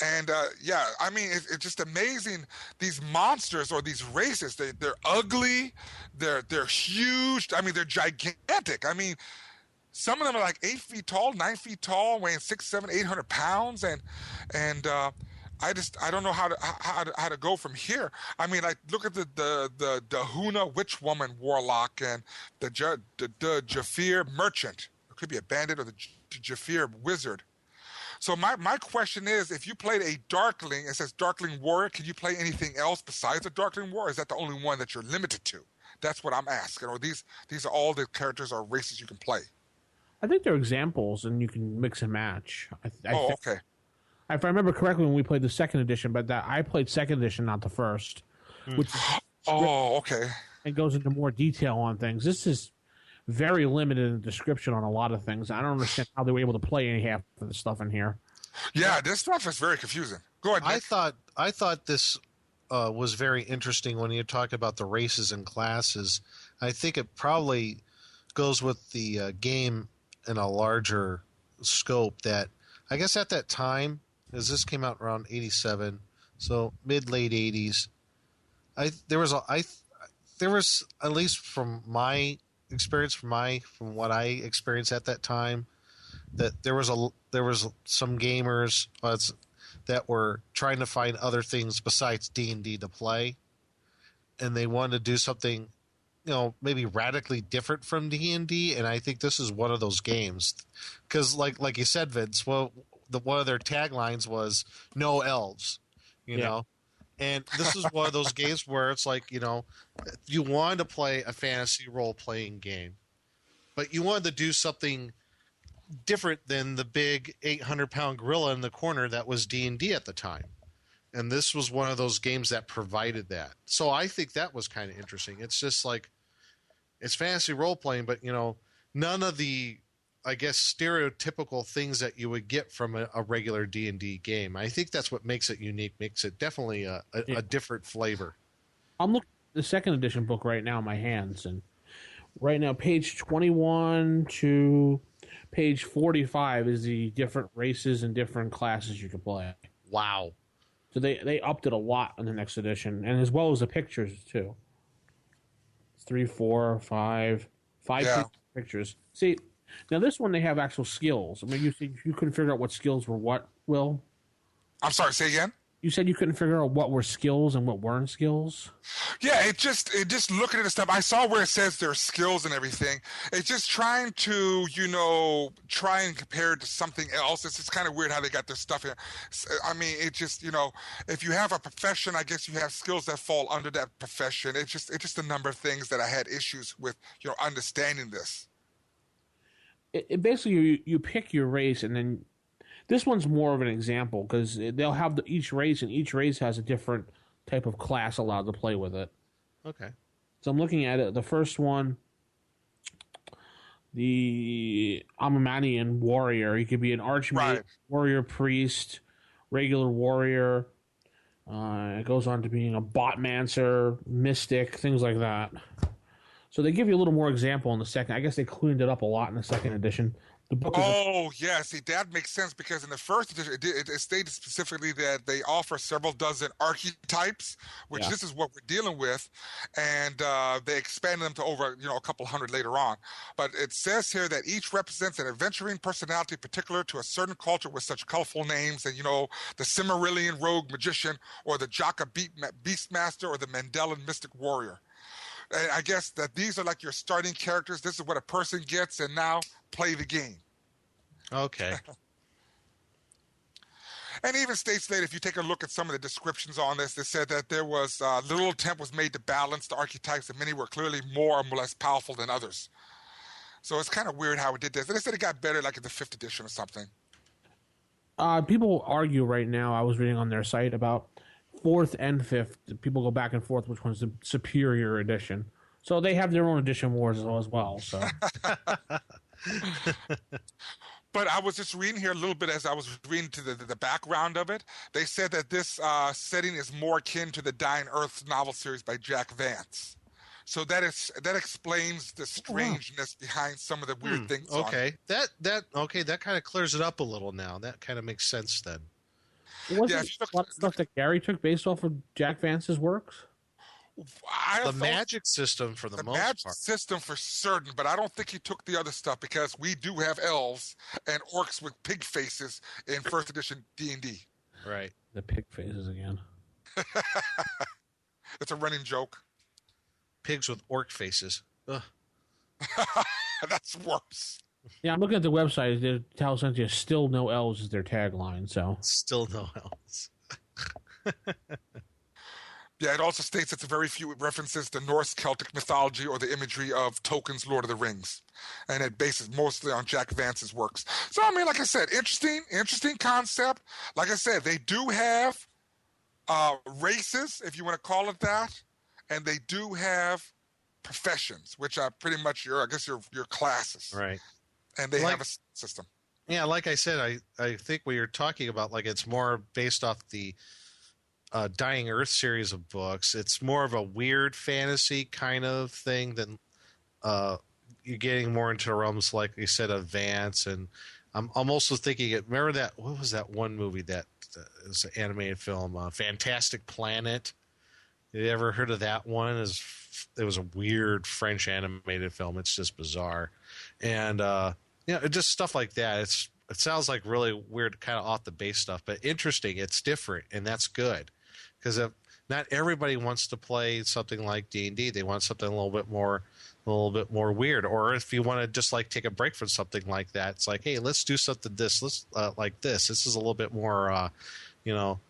And it's just amazing. These monsters or these races, they're ugly, they're huge. I mean, they're gigantic. I mean, some of them are like 8 feet tall, 9 feet tall, weighing 600, 700, 800 pounds, and I don't know how to go from here. I mean, like look at the Huna witch woman warlock and the Jafir merchant. It could be a bandit or the Jafir wizard. So my question is, if you played a Darkling, it says Darkling Warrior, can you play anything else besides a Darkling Warrior? Is that the only one that you're limited to? That's what I'm asking. Or these are all the characters or races you can play? I think they're examples, and you can mix and match. Okay. If I remember correctly, when we played the second edition, but I played second edition, not the first. Which okay. It goes into more detail on things. This is very limited in description on a lot of things. I don't understand how they were able to play any half of the stuff in here. Yeah, this stuff is very confusing. Go ahead, Nick. I thought this was very interesting when you talk about the races and classes. I think it probably goes with the game in a larger scope. That I guess at that time, as this came out around 87, so mid-late 80s, there was at least from my experience, from what I experienced at that time, that there was some gamers that were trying to find other things besides D&D to play, and they wanted to do something, maybe radically different from D&D, and I think this is one of those games. Because like you said, Vince, well, one of their taglines was "No elves," you know, and this is one of those games where it's like, you wanted to play a fantasy role-playing game, but you wanted to do something different than the big 800-pound gorilla in the corner that was D&D at the time. And this was one of those games that provided that. So I think that was kind of interesting. It's just like, it's fantasy role-playing, but, none of the, I guess, stereotypical things that you would get from a regular D&D game. I think that's what makes it unique, makes it definitely a different flavor. I'm looking at the second edition book right now in my hands, and right now page 21 to page 45 is the different races and different classes you can play. Wow. So they upped it a lot in the next edition, and as well as the pictures too. 3, 4, 5 pictures. See, now this one they have actual skills. I mean, you couldn't figure out what skills were what, Will? I'm sorry, say again? You said you couldn't figure out what were skills and what weren't skills? Yeah, it just looking at the stuff, I saw where it says there's skills and everything. It's just trying to, try and compare it to something else. It's just kind of weird how they got their stuff here. I mean, it just, if you have a profession, I guess you have skills that fall under that profession. It's just a number of things that I had issues with, understanding this. It basically, you pick your race, and then this one's more of an example because they'll have each race, and each race has a different type of class allowed to play with it. Okay. So I'm looking at it. The first one, the Amamanian warrior. He could be an archmage, warrior priest, regular warrior. It goes on to being a botmancer, mystic, things like that. So they give you a little more example in the second. I guess they cleaned it up a lot in the second edition. The book yeah. See, that makes sense because in the first edition, it stated specifically that they offer several dozen archetypes, which this is what we're dealing with, and they expanded them to over, a couple hundred later on. But it says here that each represents an adventuring personality particular to a certain culture with such colorful names, and the Cimmerillion rogue magician, or the Jaka beastmaster, or the Mandela mystic warrior. And I guess that these are like your starting characters. This is what a person gets, and now play the game. Okay. And even states later, if you take a look at some of the descriptions on this, they said that there was little attempt was made to balance the archetypes, and many were clearly more or less powerful than others. So it's kind of weird how it did this. And they said it got better like in the 5th edition or something. People argue right now, I was reading on their site about 4th and 5th. People go back and forth which one's the superior edition. So they have their own edition wars as well. So. But I was just reading here a little bit as I was reading to the background of it. They said that this setting is more akin to the Dying Earth novel series by Jack Vance. So that explains the strangeness behind some of the weird things. Okay, that kind of clears it up a little now. That kind of makes sense then. Wasn't a lot of stuff that Gary took based off of Jack Vance's works? The magic system for the most part. The magic system for certain, but I don't think he took the other stuff because we do have elves and orcs with pig faces in 1st edition D&D. Right. The pig faces again. It's a running joke. Pigs with orc faces. Ugh. That's worse. Yeah, I'm looking at the website. The Talislanta, still no elves is their tagline. So still no elves. Yeah, it also states it's very few references to Norse Celtic mythology or the imagery of Tolkien's Lord of the Rings. And it bases mostly on Jack Vance's works. So, I mean, like I said, interesting concept. Like I said, they do have races, if you want to call it that. And they do have professions, which are pretty much your classes. Right. And they have a system. Yeah, like I said, I think what you're talking about, like it's more based off the Dying Earth series of books. It's more of a weird fantasy kind of thing than you're getting more into realms, like you said, of Vance. And I'm also thinking, remember that, what was that one movie that was an animated film, Fantastic Planet? You ever heard of that one? It was a weird French animated film. It's just bizarre. And Yeah, just stuff like that. It sounds like really weird, kind of off the base stuff, but interesting. It's different, and that's good because not everybody wants to play something like D&D. They want something a little bit more weird. Or if you want to just like take a break from something like that, it's like, hey, let's do something like this. This is a little bit more, a little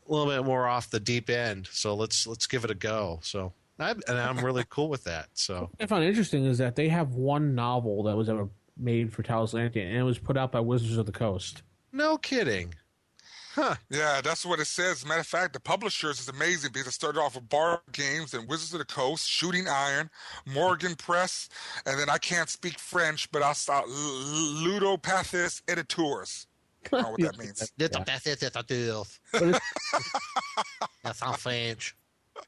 bit more off the deep end. So let's give it a go. So I'm really cool with that. So what I found interesting is that they have one novel that was ever made for Talislanta, and it was put out by Wizards of the Coast. no kidding. Huh. Yeah, that's what it says. Matter of fact, the publishers is amazing because it started off with Bard Games and Wizards of the Coast, Shooting Iron, Morgan Press, and then I can't speak French, but I'll start Ludopathis Editeurs. I don't know what that means. That's all French.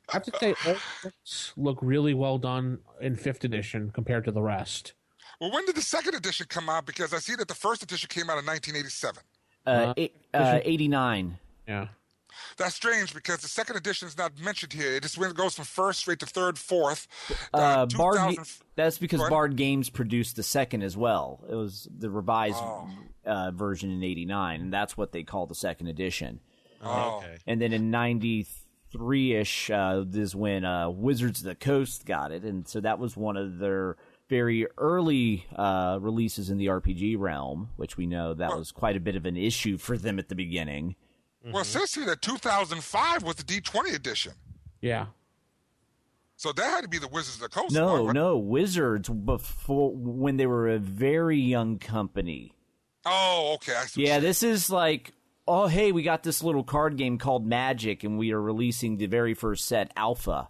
I have to say, all books look really well done in 5th edition compared to the rest. Well, when did the second edition come out? Because I see that the first edition came out in 1987. 89. Yeah. That's strange because the second edition is not mentioned here. It just goes from first straight to third, fourth. That's because Bard Games produced the second as well. It was the revised version in 89, and that's what they call the second edition. Oh. Okay. And then in 93-ish is when Wizards of the Coast got it, and so that was one of their very early releases in the RPG realm, which we know that was quite a bit of an issue for them at the beginning. Well, it says here that 2005 was the D20 edition. Yeah. So that had to be the Wizards of the Coast. No, Wizards before when they were a very young company. Oh, okay. I see. Yeah, this is like, oh, hey, we got this little card game called Magic, and we are releasing the very first set, Alpha.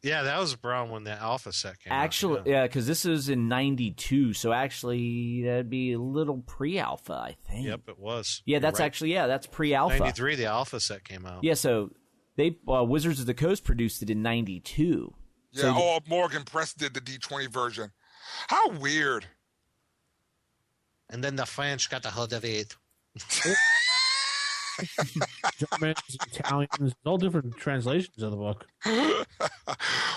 Yeah, that was around when the Alpha set came out. Actually, yeah, because this is in 92, so actually that'd be a little pre-Alpha, I think. Yep, it was. Yeah, that's that's pre-Alpha. 93, the Alpha set came out. Yeah, so they Wizards of the Coast produced it in 92. Yeah, So Morgan Press did the D20 version. How weird. And then the French got the hold of it. Germans, Italians, all different translations of the book.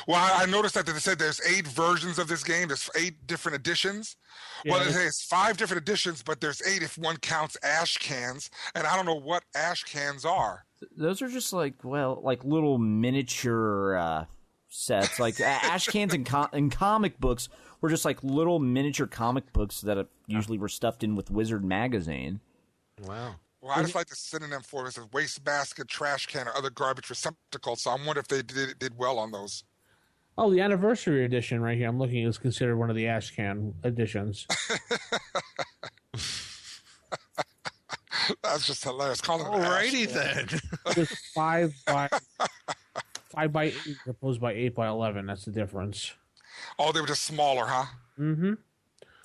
Well, I noticed that they said there's 8 versions of this game. There's 8 different editions. Yeah, Well, there's 5 different editions, but there's 8 if one counts ash cans. And I don't know what ash cans are. those are just like little miniature sets. Like ash cans in comic books were just like little miniature comic books that usually were stuffed in with Wizard magazine. Wow. Well, I just like the synonym for it. It's a wastebasket, trash can, or other garbage receptacle. So I'm wondering if they did well on those. Oh, the anniversary edition right here. I'm looking is considered one of the ash can editions. That's just hilarious. Call them Alrighty then. It's 5 by 8 as opposed by 8 by 11. That's the difference. Oh, they were just smaller, huh? Mm-hmm.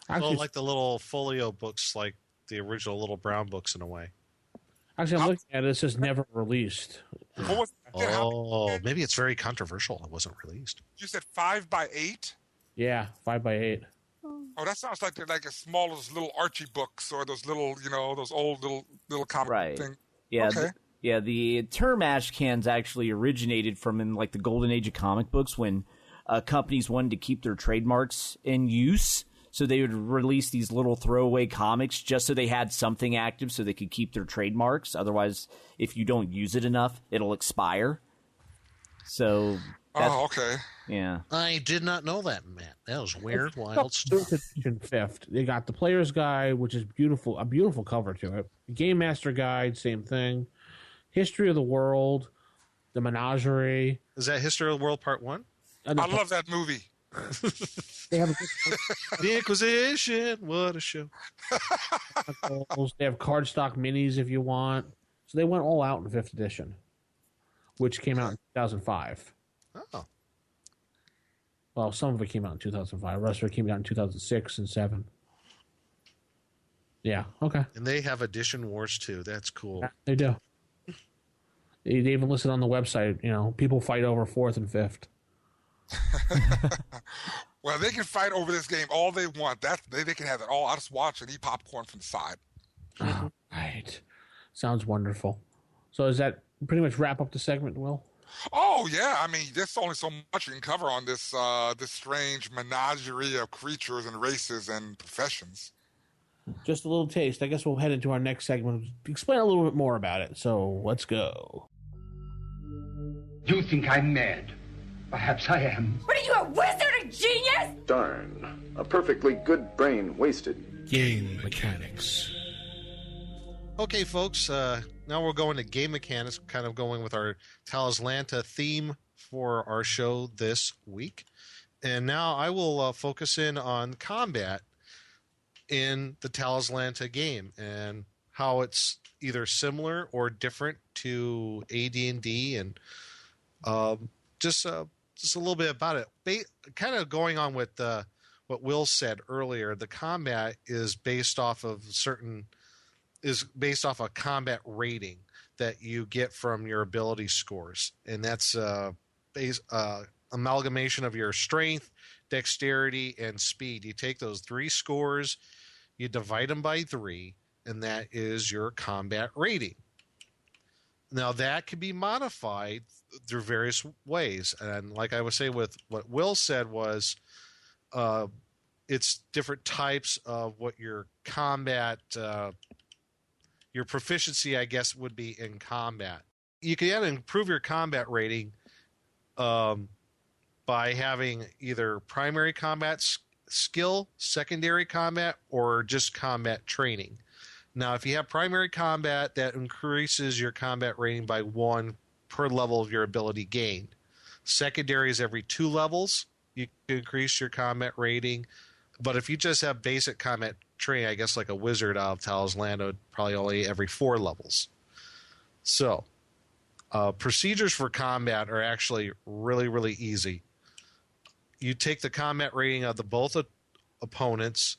Actually, Well, like the little folio books, like the original Little Brown books in a way. I'm looking at it. It says never released. What was Maybe it's very controversial. It wasn't released. you said 5 by 8? Yeah, 5 by 8. Oh, that sounds like they're like as small as little Archie books or those little, those old little comic Right. thing. Yeah. Okay. The term ash cans actually originated from in like the golden age of comic books when companies wanted to keep their trademarks in use. So they would release these little throwaway comics just so they had something active so they could keep their trademarks. Otherwise, if you don't use it enough, it'll expire. So okay. Yeah. I did not know that, Matt. That was weird, wild Stuff. stuff. Edition 5th. They got the player's guide, which is beautiful, a beautiful cover to it. The Game Master Guide, same thing. History of the World, the Menagerie. Is that History of the World Part 1? I love that movie. They have The Inquisition. What a show. they have cardstock minis if you want. So they went all out in 5th edition, which came out in 2005. Oh. Well, some of it came out in 2005. The rest of it came out in 2006 and 7. Yeah, okay. And they have Edition Wars too. That's cool. Yeah, they do. They even listed on the website, people fight over 4th and 5th. Well, they can fight over this game all they want. They can have it all. I'll just watch and eat popcorn from the side. All right. Sounds wonderful. So does that pretty much wrap up the segment, Will? Oh yeah, I mean, there's only so much you can cover on this strange menagerie of creatures and races and professions. Just a little taste. I guess we'll head into our next segment. Explain a little bit more about it. So let's go. You think I'm mad? Perhaps I am. What are you, a wizard, a genius? Darn. A perfectly good brain wasted. Game mechanics. Okay, folks, now we're going to game mechanics, kind of going with our Talislanta theme for our show this week. And now I will focus in on combat in the Talislanta game and how it's either similar or different to AD&D, and just a little bit about it. Kind of going on with what Will said earlier, the combat is based off of a combat rating that you get from your ability scores, and that's amalgamation of your strength, dexterity, and speed. You take those 3 scores, you divide them by 3, and that is your combat rating. Now that can be modified through various ways, and like I would say with what Will said was, it's different types of what your combat, your proficiency, I guess, would be in combat. You can improve your combat rating by having either primary combat skill, secondary combat, or just combat training. Now, if you have primary combat, that increases your combat rating by 1 per level of your ability gained. Secondary is every 2 levels. You can increase your combat rating. But if you just have basic combat training, I guess like a wizard out of Talislanta, probably only every 4 levels. So, procedures for combat are actually really, really easy. You take the combat rating of both opponents.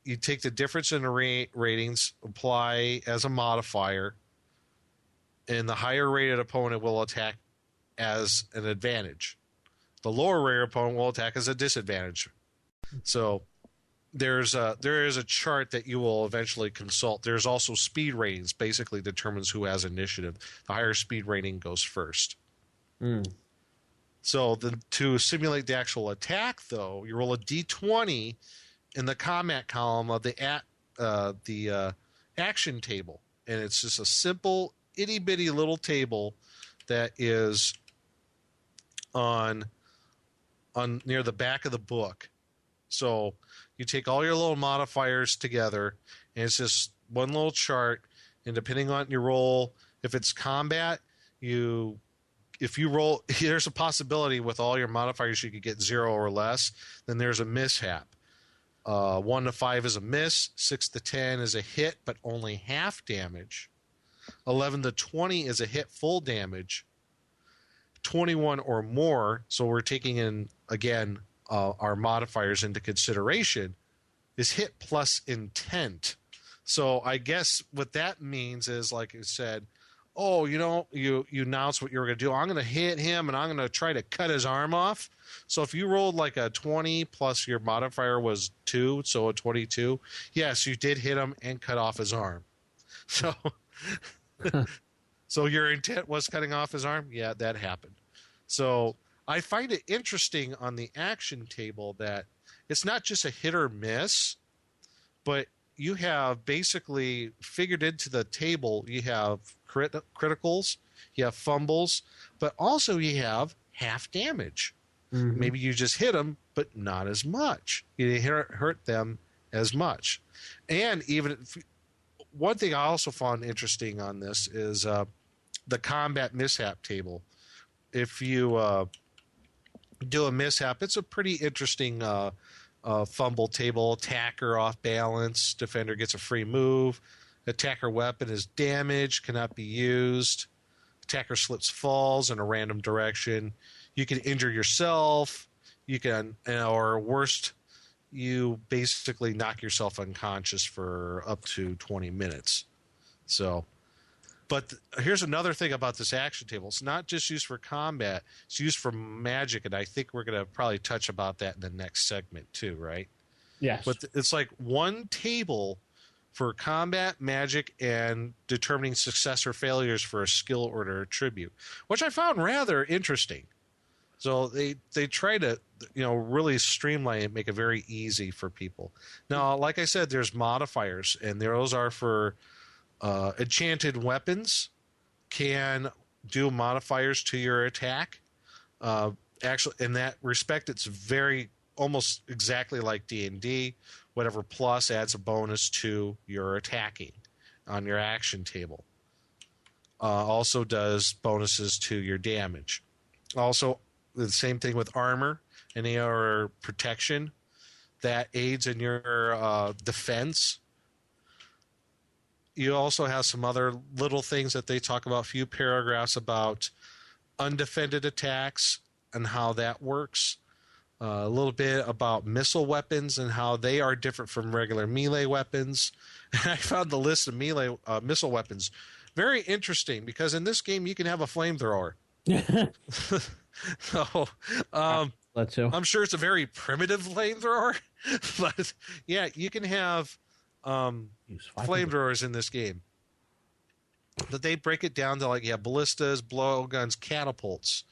You take the difference in the ratings, apply as a modifier, and the higher rated opponent will attack as an advantage. The lower rated opponent will attack as a disadvantage. So there is a chart that you will eventually consult. There's also speed ratings, basically determines who has initiative. The higher speed rating goes first. So to simulate the actual attack, though, you roll a d20 in the combat column of the action table, and it's just a simple itty bitty little table that is on near the back of the book. So you take all your little modifiers together, and it's just one little chart. And depending on your roll, if it's combat, if you roll, there's a possibility with all your modifiers you could get 0 or less. Then there's a mishap. 1 to 5 is a miss. 6 to 10 is a hit, but only half damage. 11 to 20 is a hit, full damage. 21 or more, so we're taking in, again, our modifiers into consideration, is hit plus intent. So I guess what that means is, like I said, you announced what you were going to do. I'm going to hit him, and I'm going to try to cut his arm off. So if you rolled like a 20 plus your modifier was 2, so a 22, yes, you did hit him and cut off his arm. So, so your intent was cutting off his arm? Yeah, that happened. So I find it interesting on the action table that it's not just a hit or miss, but you have basically figured into the table, you have criticals, you have fumbles, but also you have half damage. Mm-hmm. Maybe you just hit them, but not as much. You didn't hurt them as much. And even one thing I also found interesting on this is the combat mishap table. If you do a mishap, it's a pretty interesting fumble table. Attacker off balance, defender gets a free move. Attacker weapon is damaged, cannot be used. Attacker slips, falls in a random direction. You can injure yourself. You can, or worst, you basically knock yourself unconscious for up to 20 minutes. So, but here's another thing about this action table. It's not just used for combat. It's used for magic, and I think we're going to probably touch about that in the next segment too, right? Yes. But it's like one table for combat, magic, and determining success or failures for a skill order or tribute, which I found rather interesting. So they try to, really streamline it, make it very easy for people. Now, like I said, there's modifiers, and those are for enchanted weapons can do modifiers to your attack. Actually, in that respect, it's very almost exactly like D&D. Whatever plus adds a bonus to your attacking on your action table. Also does bonuses to your damage. Also, the same thing with armor and your protection. That aids in your defense. You also have some other little things that they talk about, a few paragraphs about undefended attacks and how that works. A little bit about missile weapons and how they are different from regular melee weapons. And I found the list of missile weapons very interesting because in this game you can have a flamethrower. So, I'm sure it's a very primitive flamethrower, but yeah, you can have flamethrowers in this game. But they break it down to ballistas, blowguns, catapults,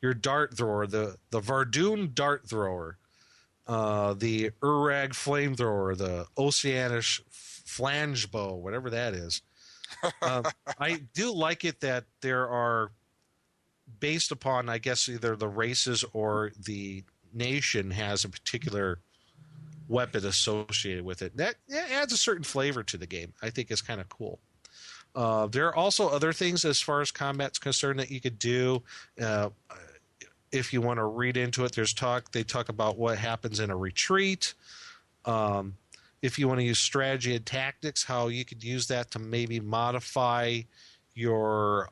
your dart thrower, the Vardoon dart thrower, the Urag flamethrower, the Oceanish flange bow, whatever that is. I do like it that there are, based upon, I guess, either the races or the nation has a particular weapon associated with it. That adds a certain flavor to the game. I think is kind of cool. There are also other things as far as combat's concerned that you could do. If you want to read into it, they talk about what happens in a retreat. If you want to use strategy and tactics, how you could use that to maybe modify your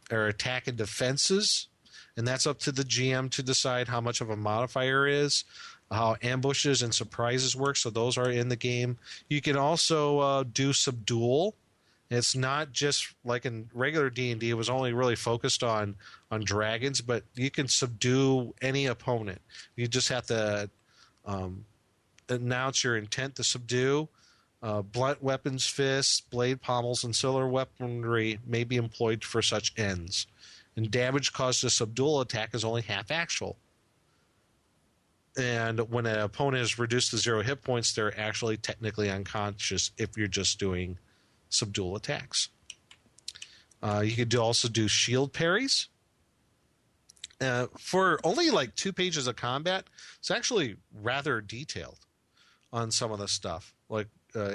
or attack and defenses, and that's up to the GM to decide how much of a modifier is, how ambushes and surprises work, so those are in the game. You can also do subdual. It's not just like in regular D&D, it was only really focused on dragons, but you can subdue any opponent. You just have to announce your intent to subdue. Blunt weapons, fists, blade pommels, and similar weaponry may be employed for such ends. And damage caused to subdual attack is only half actual. And when an opponent is reduced to 0 hit points, they're actually technically unconscious if you're just doing subdual attacks. You could also do shield parries. For only 2 pages of combat, it's actually rather detailed on some of the stuff.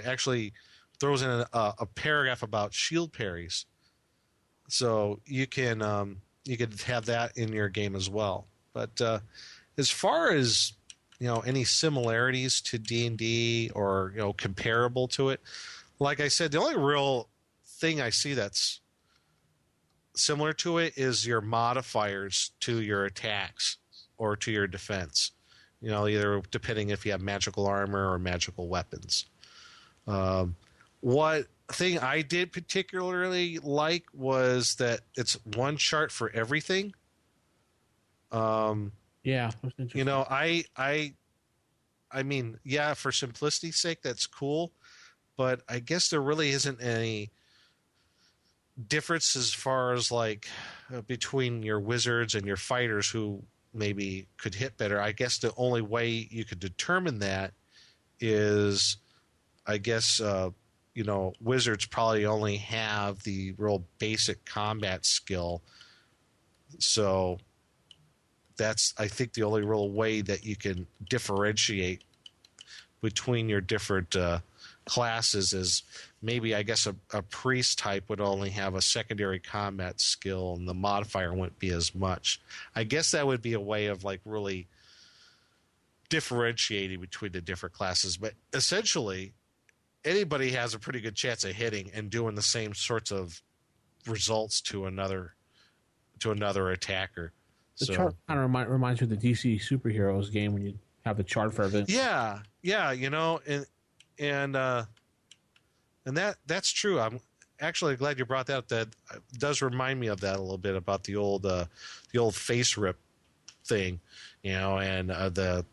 Actually throws in a paragraph about shield parries, so you can have that in your game as well. But as far as any similarities to D&D or comparable to it, like I said, the only real thing I see that's similar to it is your modifiers to your attacks or to your defense. Either depending if you have magical armor or magical weapons. What thing I did particularly like was that it's one chart for everything. Yeah. I mean, yeah, for simplicity's sake, that's cool, but I guess there really isn't any difference as far as between your wizards and your fighters who maybe could hit better. I guess the only way you could determine that is, I guess, wizards probably only have the real basic combat skill. So that's, I think, the only real way that you can differentiate between your different classes is maybe, I guess, a priest type would only have a secondary combat skill and the modifier wouldn't be as much. I guess that would be a way of really differentiating between the different classes. But essentially, anybody has a pretty good chance of hitting and doing the same sorts of results to another attacker. The chart kind of reminds me of the DC Superheroes game when you have the chart for everything. Yeah, and that's true. I'm actually glad you brought that up. That does remind me of that a little bit about the old face rip thing, and that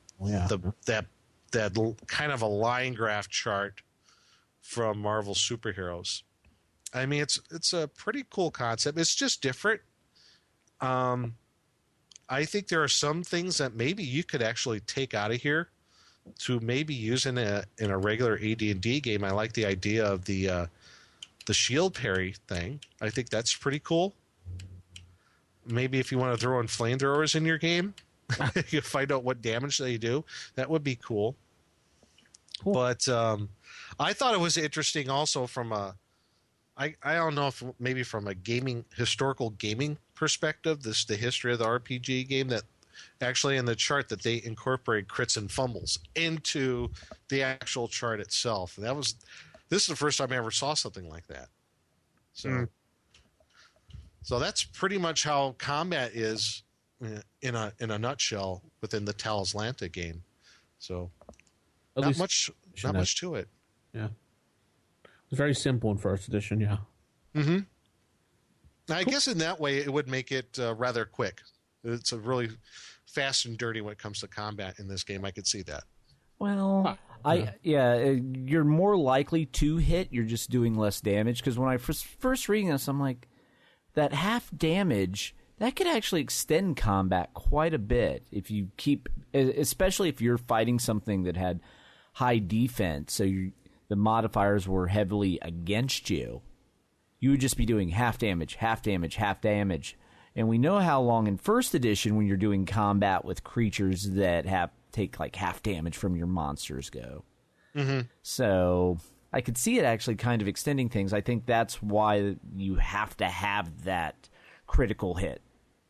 kind of a line graph chart from Marvel superheroes. I mean, it's a pretty cool concept. It's just different. I think there are some things that maybe you could actually take out of here to maybe use in a regular AD&D game. I like the idea of the shield parry thing. I think that's pretty cool. Maybe if you want to throw in flamethrowers in your game, you find out what damage they do. That would be cool. But I thought it was interesting also from I don't know if maybe from a historical gaming perspective, the history of the RPG game, that actually in the chart that they incorporate crits and fumbles into the actual chart itself. And this is the first time I ever saw something like that. So that's pretty much how combat is in a nutshell within the Talislanta game. So not much to it. Yeah. It's very simple in first edition, yeah. Mm-hmm. I guess in that way it would make it rather quick. It's a really fast and dirty when it comes to combat in this game. I could see that. Well, you're more likely to hit. You're just doing less damage. Because when I first reading this, I'm like, that half damage, that could actually extend combat quite a bit if you keep, especially if you're fighting something that had high defense. So the modifiers were heavily against you. You would just be doing half damage, half damage, half damage. And we know how long in first edition when you're doing combat with creatures that take like half damage from your monsters go. Mm-hmm. So I could see it actually kind of extending things. I think that's why you have to have that critical hit.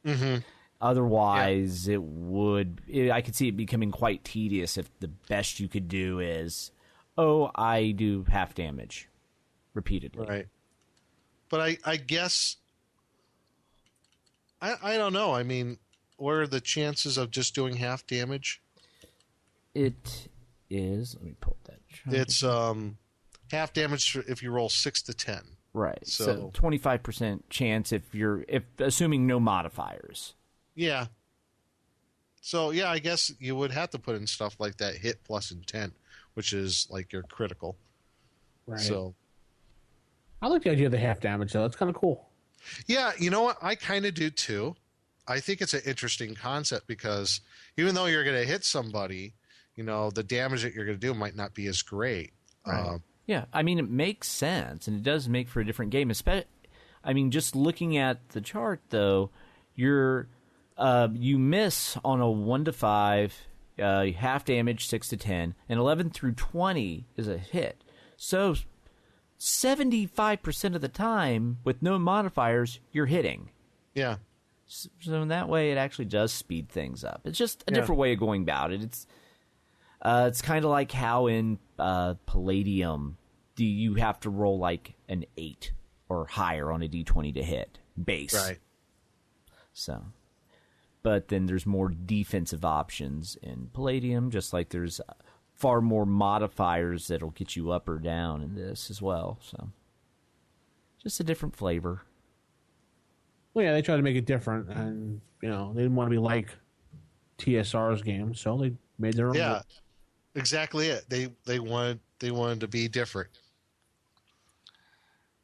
Mm-hmm. Otherwise, I could see it becoming quite tedious if the best you could do is, I do half damage repeatedly. Right. But I guess, I don't know. I mean, what are the chances of just doing half damage? It is, let me pull that. It's half damage if you roll 6 to 10. Right. So 25% chance if assuming no modifiers. Yeah. So yeah, I guess you would have to put in stuff like that hit plus intent, which is like your critical. Right. So I like the idea of the half damage though. That's kind of cool. Yeah, you know what? I kind of do too. I think it's an interesting concept because even though you're going to hit somebody, the damage that you're going to do might not be as great. Right. Yeah, I mean, it makes sense, and it does make for a different game. Just looking at the chart, though, you miss on a 1 to 5, half damage 6 to 10, and 11 through 20 is a hit. So 75% of the time, with no modifiers, you're hitting. Yeah. So in that way, it actually does speed things up. It's just a different way of going about it. It's kind of like how in Palladium, you have to roll like an 8 or higher on a d20 to hit base. Right. So, but then there's more defensive options in Palladium, just like there's far more modifiers that'll get you up or down in this as well. So, just a different flavor. Well, yeah, they tried to make it different, and they didn't want to be like TSR's game, so they made their own. Yeah, exactly it. They wanted to be different.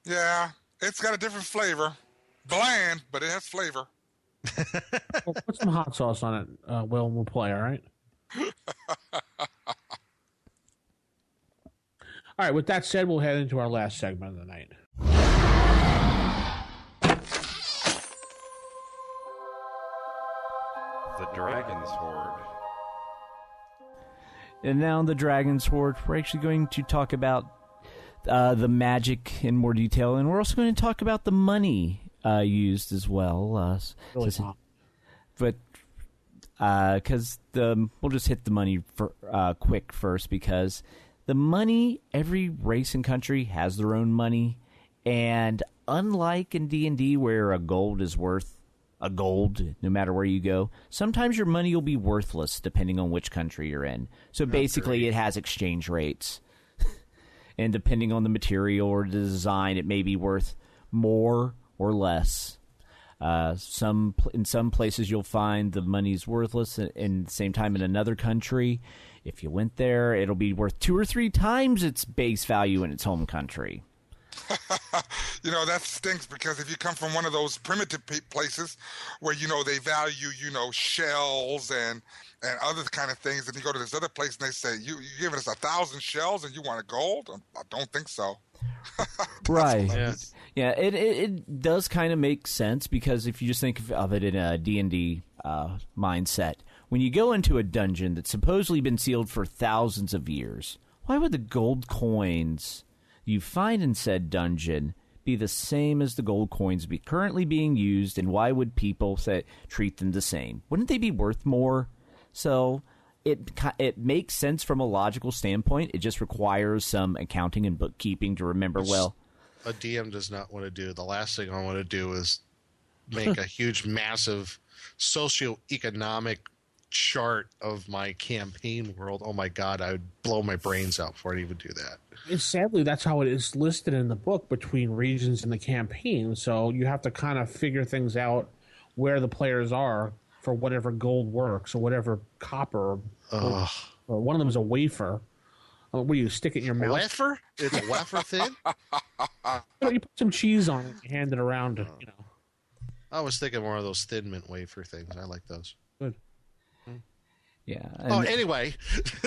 Yeah, it's got a different flavor. Bland, but it has flavor. Well, put some hot sauce on it. We'll play. All right. All right. With that said, we'll head into our last segment of the night. The Dragon's Horde. And now the Dragon's Horde, we're actually going to talk about the magic in more detail, and we're also going to talk about the money used as well. But because we'll just hit the money quick first, because the money, every race and country has their own money, and unlike in D&D where a gold is worth a gold no matter where you go, sometimes your money will be worthless depending on which country you're in. So basically it has exchange rates. And depending on the material or the design, it may be worth more or less. In some places you'll find the money's worthless, and at the same time in another country If you went there, it'll be worth 2 or 3 times its base value in its home country. That stinks, because if you come from one of those primitive places where, they value, shells and other kind of things, and you go to this other place and they say, you giving us 1,000 shells and you want a gold? I don't think so. Right. Yes. Yeah, it does kind of make sense, because if you just think of it in a D&D mindset, when you go into a dungeon that's supposedly been sealed for thousands of years, why would the gold coins you find in said dungeon be the same as the gold coins currently being used, and why would people treat them the same? Wouldn't they be worth more? So it makes sense from a logical standpoint. It just requires some accounting and bookkeeping to remember well. A DM does not want to do. The last thing I want to do is make a huge, massive socioeconomic chart of my campaign world. Oh my God, I would blow my brains out before I'd even do that. And sadly, that's how it is listed in the book between regions in the campaign. So you have to kind of figure things out where the players are for whatever gold works or whatever copper. Or one of them is a wafer. Where you stick it in your mouth. Wafer? It's a wafer thin? You put some cheese on it and hand it around. I was thinking more of those Thin Mint wafer things. I like those. Good. Yeah. Anyway.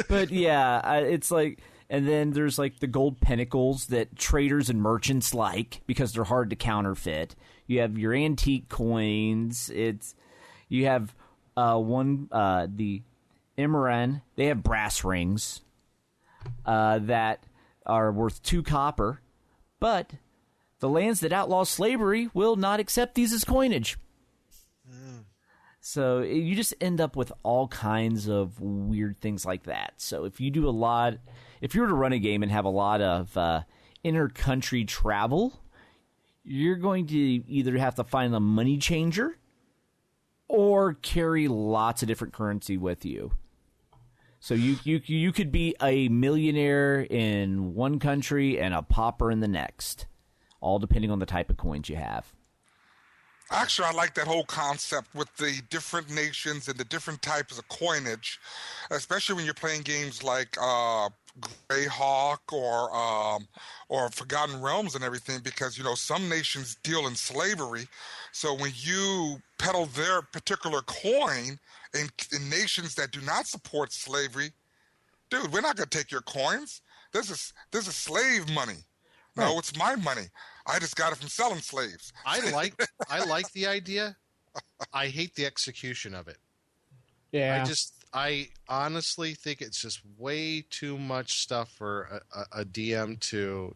But yeah, it's like, and then there's like the gold pinnacles that traders and merchants like because they're hard to counterfeit. You have your antique coins. You have the Imran. They have brass rings that are worth 2 copper, but the lands that outlaw slavery will not accept these as coinage. So you just end up with all kinds of weird things like that. So if you were to run a game and have a lot of inter-country travel, you're going to either have to find a money changer or carry lots of different currency with you. So you could be a millionaire in one country and a pauper in the next, all depending on the type of coins you have. Actually, I like that whole concept with the different nations and the different types of coinage, especially when you're playing games like Greyhawk or Forgotten Realms and everything, because some nations deal in slavery. So when you peddle their particular coin in nations that do not support slavery, dude, we're not going to take your coins. This is slave money. No, it's my money. I just got it from selling slaves. I like the idea. I hate the execution of it. Yeah. I honestly think it's just way too much stuff for a DM to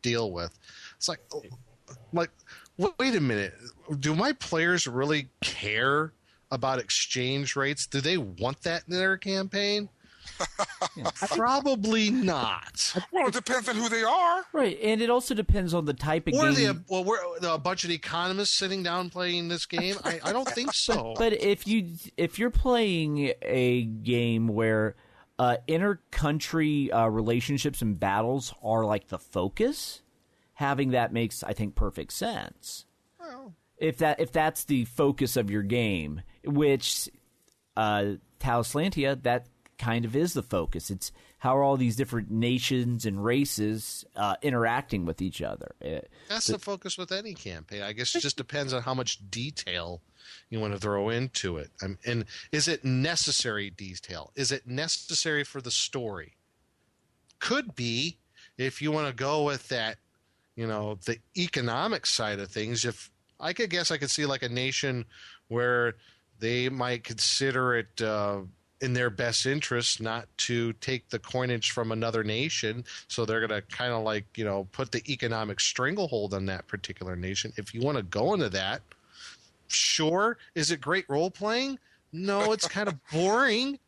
deal with. It's like, wait a minute. Do my players really care about exchange rates? Do they want that in their campaign? Probably not. Well, it depends on who they are. Right, and it also depends on the type of game. We're a bunch of economists sitting down playing this game? I don't think so. But if you're playing a game where inter-country relationships and battles are like the focus, having that makes, I think, perfect sense. Well, if that's the focus of your game, which Talislanta, that kind of is the focus. It's how are all these different nations and races interacting with each other. That's the focus with any campaign. I guess it just depends on how much detail you want to throw into it. And is it necessary detail? Is it necessary for the story? Could be, if you want to go with that, the economic side of things. If I could guess, I could see like a nation where they might consider it in their best interest not to take the coinage from another nation, so they're going to kind of like, put the economic stranglehold on that particular nation. If you want to go into that, sure. Is it great role playing? No, it's kind of boring.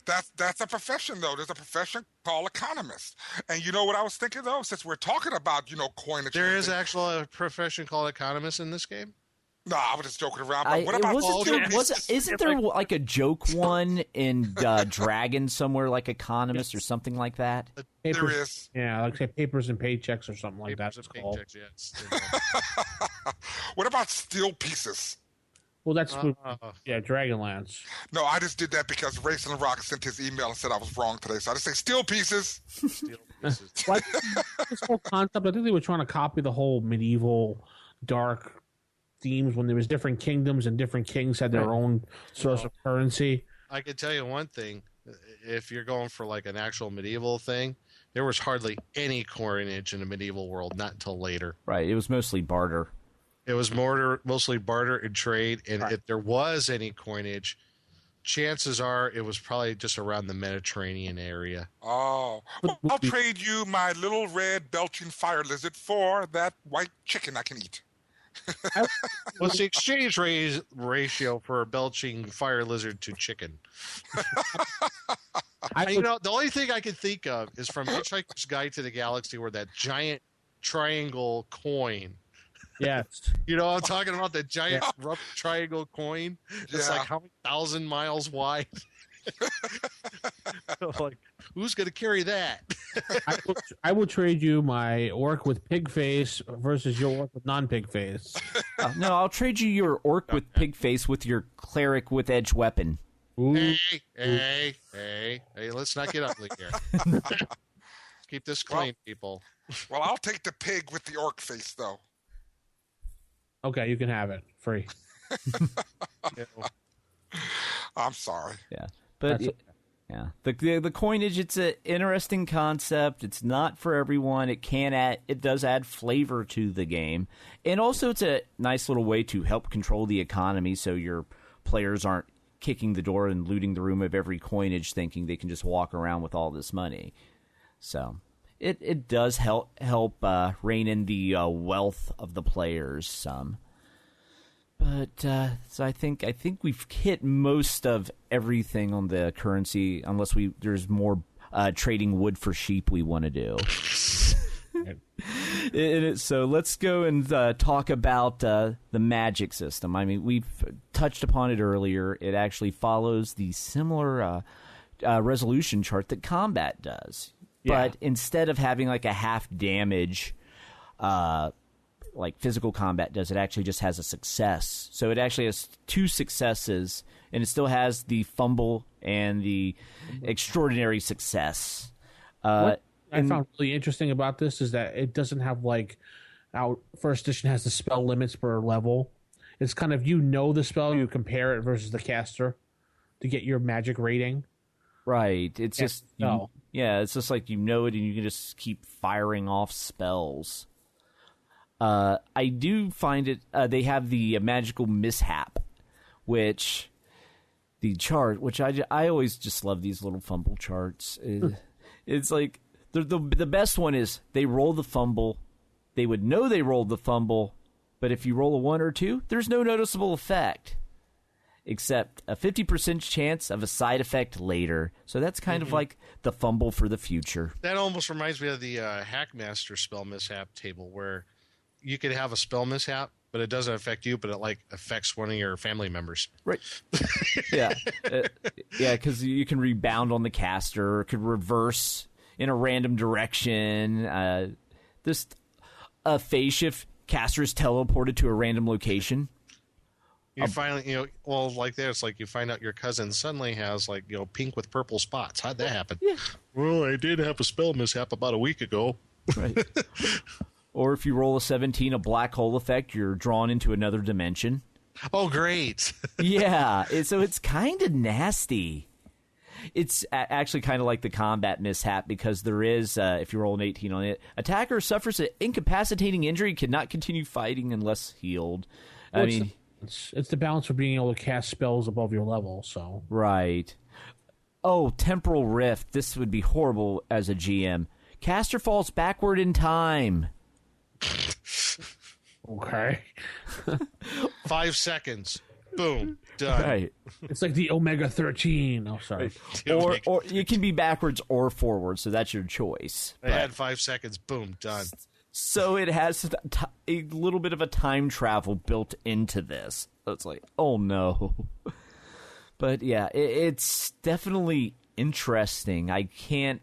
That's a profession, though. There's a profession called economist. And you know what I was thinking, though? Since we're talking about, coinage. There is actually a profession called economist in this game? No, I was just joking around. But what about isn't there like a joke one in Dragon somewhere, like economist or something like that? There is. Yeah, like say papers and paychecks or something like that. It's called. Yes. What about steel pieces? Well, that's Dragonlance. No, I just did that because Racing Rock sent his email and said I was wrong today. So I just say steel pieces. Steel pieces. This whole concept, I think they were trying to copy the whole medieval dark themes when there was different kingdoms and different kings had their own source of currency. I can tell you one thing. If you're going for like an actual medieval thing, there was hardly any coinage in the medieval world, not until later. Right. It was mostly barter. It was mostly barter and trade, and if there was any coinage, chances are it was probably just around the Mediterranean area. Oh, well, I'll trade you my little red belching fire lizard for that white chicken I can eat. What's the exchange ratio for a belching fire lizard to chicken? The only thing I can think of is from Hitchhiker's Guide to the Galaxy, where that giant triangle coin. Yes. You know, I'm talking about the giant rough triangle coin. It's like how many thousand miles wide? Like, who's going to carry that? I will trade you my orc with pig face versus your orc with non-pig face. No, I'll trade you your orc with pig face with your cleric with edge weapon. Hey, let's not get ugly here. Keep this clean, people. Well, I'll take the pig with the orc face, though. Okay, you can have it free. I'm sorry. Yeah, but the coinage, it's an interesting concept. It's not for everyone. It does add flavor to the game, and also it's a nice little way to help control the economy, so your players aren't kicking the door and looting the room of every coinage, thinking they can just walk around with all this money. So. It does help rein in the wealth of the players some, but so I think we've hit most of everything on the currency, unless there's more trading wood for sheep we want to do. So let's go and talk about the magic system. I mean, we've touched upon it earlier. It actually follows the similar resolution chart that combat does. But instead of having like a half damage, like physical combat does, it actually just has a success. So it actually has 2 successes, and it still has the fumble and the extraordinary success. What I found really interesting about this is that it doesn't have like our first edition has the spell limits per level. It's kind of the spell, you compare it versus the caster to get your magic rating. Right. It's just it's just like it, and you can just keep firing off spells. I do find it. They have the magical mishap, which I always just love these little fumble charts. It's like the best one is they roll the fumble. They would know they rolled the fumble, but if you roll a 1 or 2, there's no noticeable effect, except a 50% chance of a side effect later. So that's kind of like the fumble for the future. That almost reminds me of the Hackmaster spell mishap table, where you could have a spell mishap, but it doesn't affect you, but it like affects one of your family members. Right. Yeah. Because you can rebound on the caster, or could reverse in a random direction. This phase shift, caster is teleported to a random location. You finally, like there, it's like you find out your cousin suddenly has like, pink with purple spots. How'd that happen? Yeah. Well, I did have a spell mishap about a week ago. Right. Or if you roll a 17, a black hole effect, you're drawn into another dimension. Oh, great. Yeah. So it's kind of nasty. It's actually kind of like the combat mishap, because there is, if you roll an 18 on it, attacker suffers an incapacitating injury, cannot continue fighting unless healed. It's the balance of being able to cast spells above your level, so. Right. Oh, Temporal Rift. This would be horrible as a GM. Caster falls backward in time. Okay. 5 seconds. Boom. Done. Right. It's like the Omega 13. Oh, sorry. Or you can be backwards or forwards, so that's your choice. I had 5 seconds. Boom. Done. So it has a little bit of a time travel built into this. So it's like, oh no. But yeah, it's definitely interesting. I can't,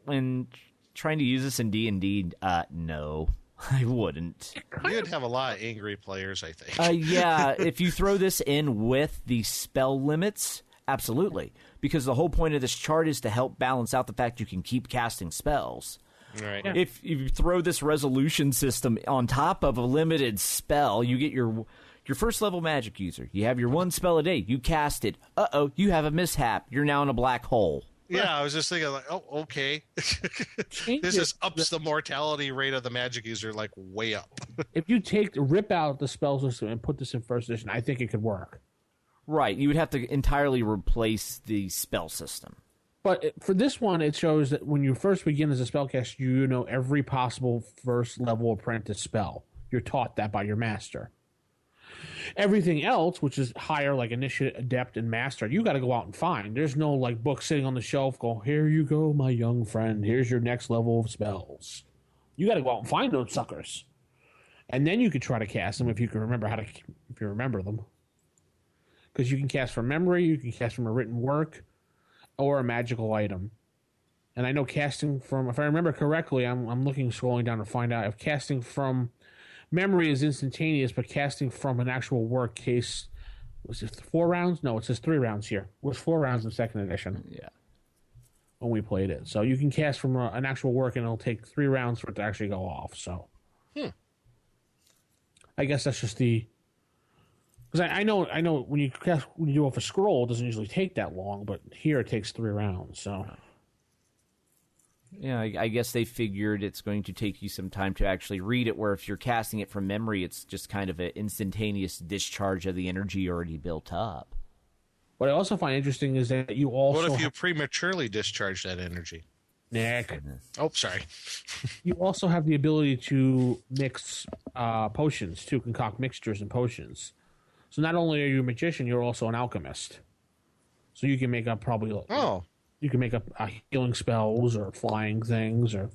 when trying to use this in D&D, no. I wouldn't. You'd have a lot of angry players, I think. Yeah, if you throw this in with the spell limits, absolutely. Because the whole point of this chart is to help balance out the fact you can keep casting spells. Right. Yeah. If you throw this resolution system on top of a limited spell, you get your first level magic user. You have your one spell a day. You cast it. Uh-oh, you have a mishap. You're now in a black hole. Yeah, I was just thinking, like, oh, okay. This just ups the mortality rate of the magic user, like, way up. If you rip out the spell system and put this in first edition, I think it could work. Right, you would have to entirely replace the spell system. But for this one, it shows that when you first begin as a spellcaster, you know every possible first-level apprentice spell. You're taught that by your master. Everything else, which is higher, like Initiate, Adept, and Master, you got to go out and find. There's no like book sitting on the shelf go, here you go, my young friend. Here's your next level of spells. You got to go out and find those suckers. And then you could try to cast them if you can remember if you remember them. Because you can cast from memory, you can cast from a written work, or a magical item. And I know casting from, if I remember correctly, I'm scrolling down to find out if casting from memory is instantaneous, but casting from an actual work case, was it 4 rounds? No, it says 3 rounds here. It was 4 rounds in second edition. Yeah. When we played it. So you can cast from an actual work and it'll take 3 rounds for it to actually go off. So I guess that's just the, because I know when you do off a scroll, it doesn't usually take that long, but here it takes 3 rounds. So yeah, I guess they figured it's going to take you some time to actually read it, where if you're casting it from memory, it's just kind of an instantaneous discharge of the energy already built up. What I also find interesting is that you also... What if you prematurely discharge that energy? Nick. Oh, sorry. You also have the ability to mix potions, too, concoct mixtures and potions. So not only are you a magician, you're also an alchemist. So you can make up probably... You can make up healing spells or flying things or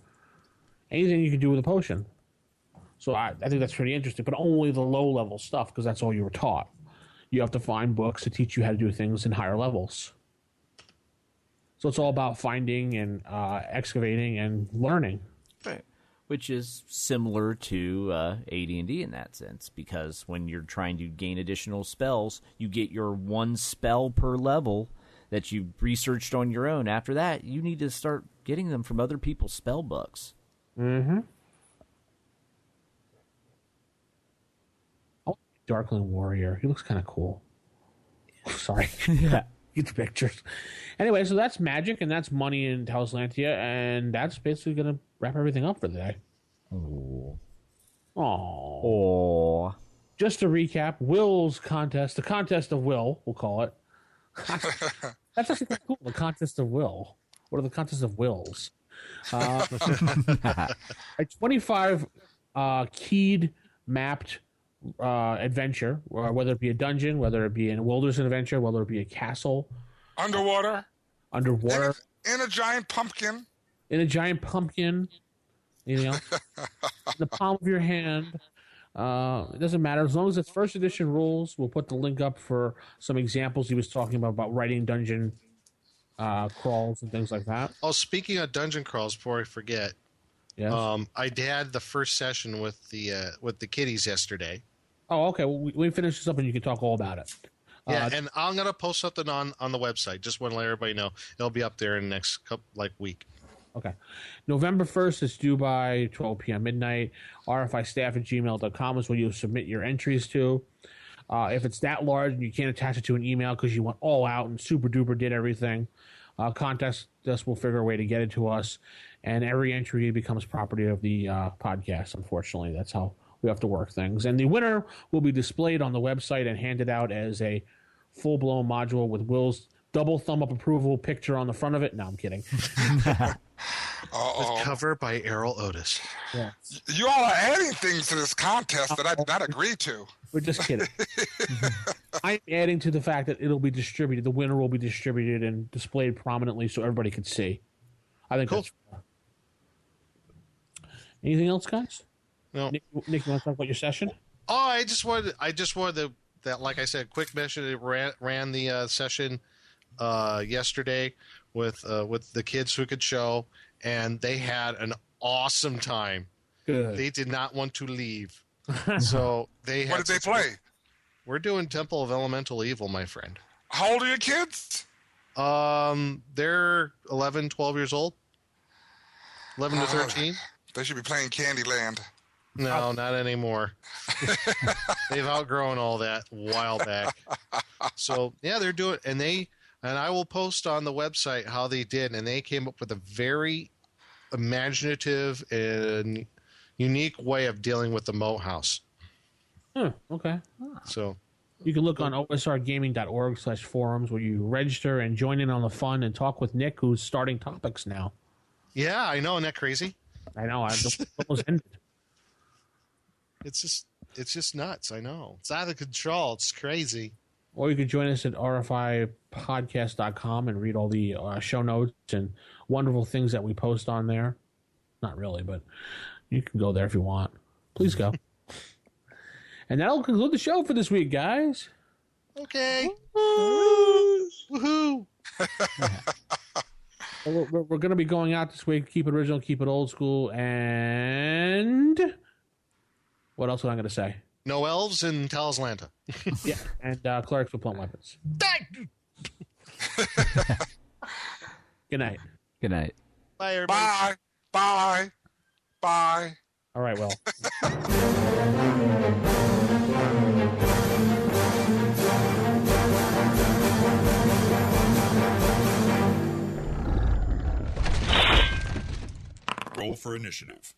anything you can do with a potion. So I think that's pretty interesting, but only the low-level stuff, because that's all you were taught. You have to find books to teach you how to do things in higher levels. So it's all about finding and excavating and learning. Right. Which is similar to AD&D in that sense, because when you're trying to gain additional spells, you get your 1 spell per level that you researched on your own. After that, you need to start getting them from other people's spell books. Mm-hmm. Oh, Darkling Warrior. He looks kind of cool. Sorry. Yeah. Get the pictures. Anyway, so that's magic and that's money in Talislanta, and that's basically going to wrap everything up for the day. Oh. Oh. Just to recap, Will's contest, the contest of Will, we'll call it. That's actually kind of cool. The contest of Will. What are the contests of Wills? A 25 keyed, mapped adventure, whether it be a dungeon, whether it be a wilderness adventure, whether it be a castle, underwater, in a giant pumpkin, anything else, in the palm of your hand. It doesn't matter as long as it's first edition rules. We'll put the link up for some examples he was talking about writing dungeon crawls and things like that. Oh, speaking of dungeon crawls, before I forget, yes. I had the first session with the kiddies yesterday. Oh, okay. Well, we finish this up and you can talk all about it. Yeah, and I'm gonna post something on the website. Just want to let everybody know it'll be up there in the next week. Okay. November 1st is due by 12 p.m. midnight. rfistaff@gmail.com is where you'll submit your entries to. If it's that large and you can't attach it to an email because you went all out and super duper did everything, contact us. We'll figure a way to get it to us. And every entry becomes property of the podcast, unfortunately. That's how we have to work things. And the winner will be displayed on the website and handed out as a full-blown module with Will's double thumb-up approval picture on the front of it. No, I'm kidding. With cover by Errol Otis. Yeah. You all are adding things to this contest that I did not agree to. We're just kidding. I'm adding to the fact that it'll be distributed. The winner will be distributed and displayed prominently so everybody can see. I think cool. That's fair. Anything else, guys? No. Nick, you want to talk about your session? Oh, I just wanted that, like I said, quick mention. It ran the session yesterday with the kids who could show, and they had an awesome time. Good. They did not want to leave. So they had What did they play? We're doing Temple of Elemental Evil, my friend. How old are your kids? They're 11, 12 years old. 11 to 13. They should be playing Candyland. No, not anymore. They've outgrown all that a while back. So, yeah, they're doing – and I will post on the website how they did, and they came up with a very imaginative and unique way of dealing with the Moat House. Okay. So you can look on osrgaming.org/forums where you register and join in on the fun and talk with Nick, who's starting topics now. Yeah, I know. Isn't that crazy? I know. I almost ended. It's just nuts. I know. It's out of control. It's crazy. Or you could join us at rfipodcast.com and read all the show notes and wonderful things that we post on there. Not really, but you can go there if you want. Please go. And that'll conclude the show for this week, guys. Okay. Woohoo! We're going to be going out this week. Keep it original, keep it old school, and what else am I going to say? No elves in Talislanta. Yeah, and clerics with blunt weapons. Good night. Good night. Bye, everybody. Bye. Bye. All right, well. Roll for initiative.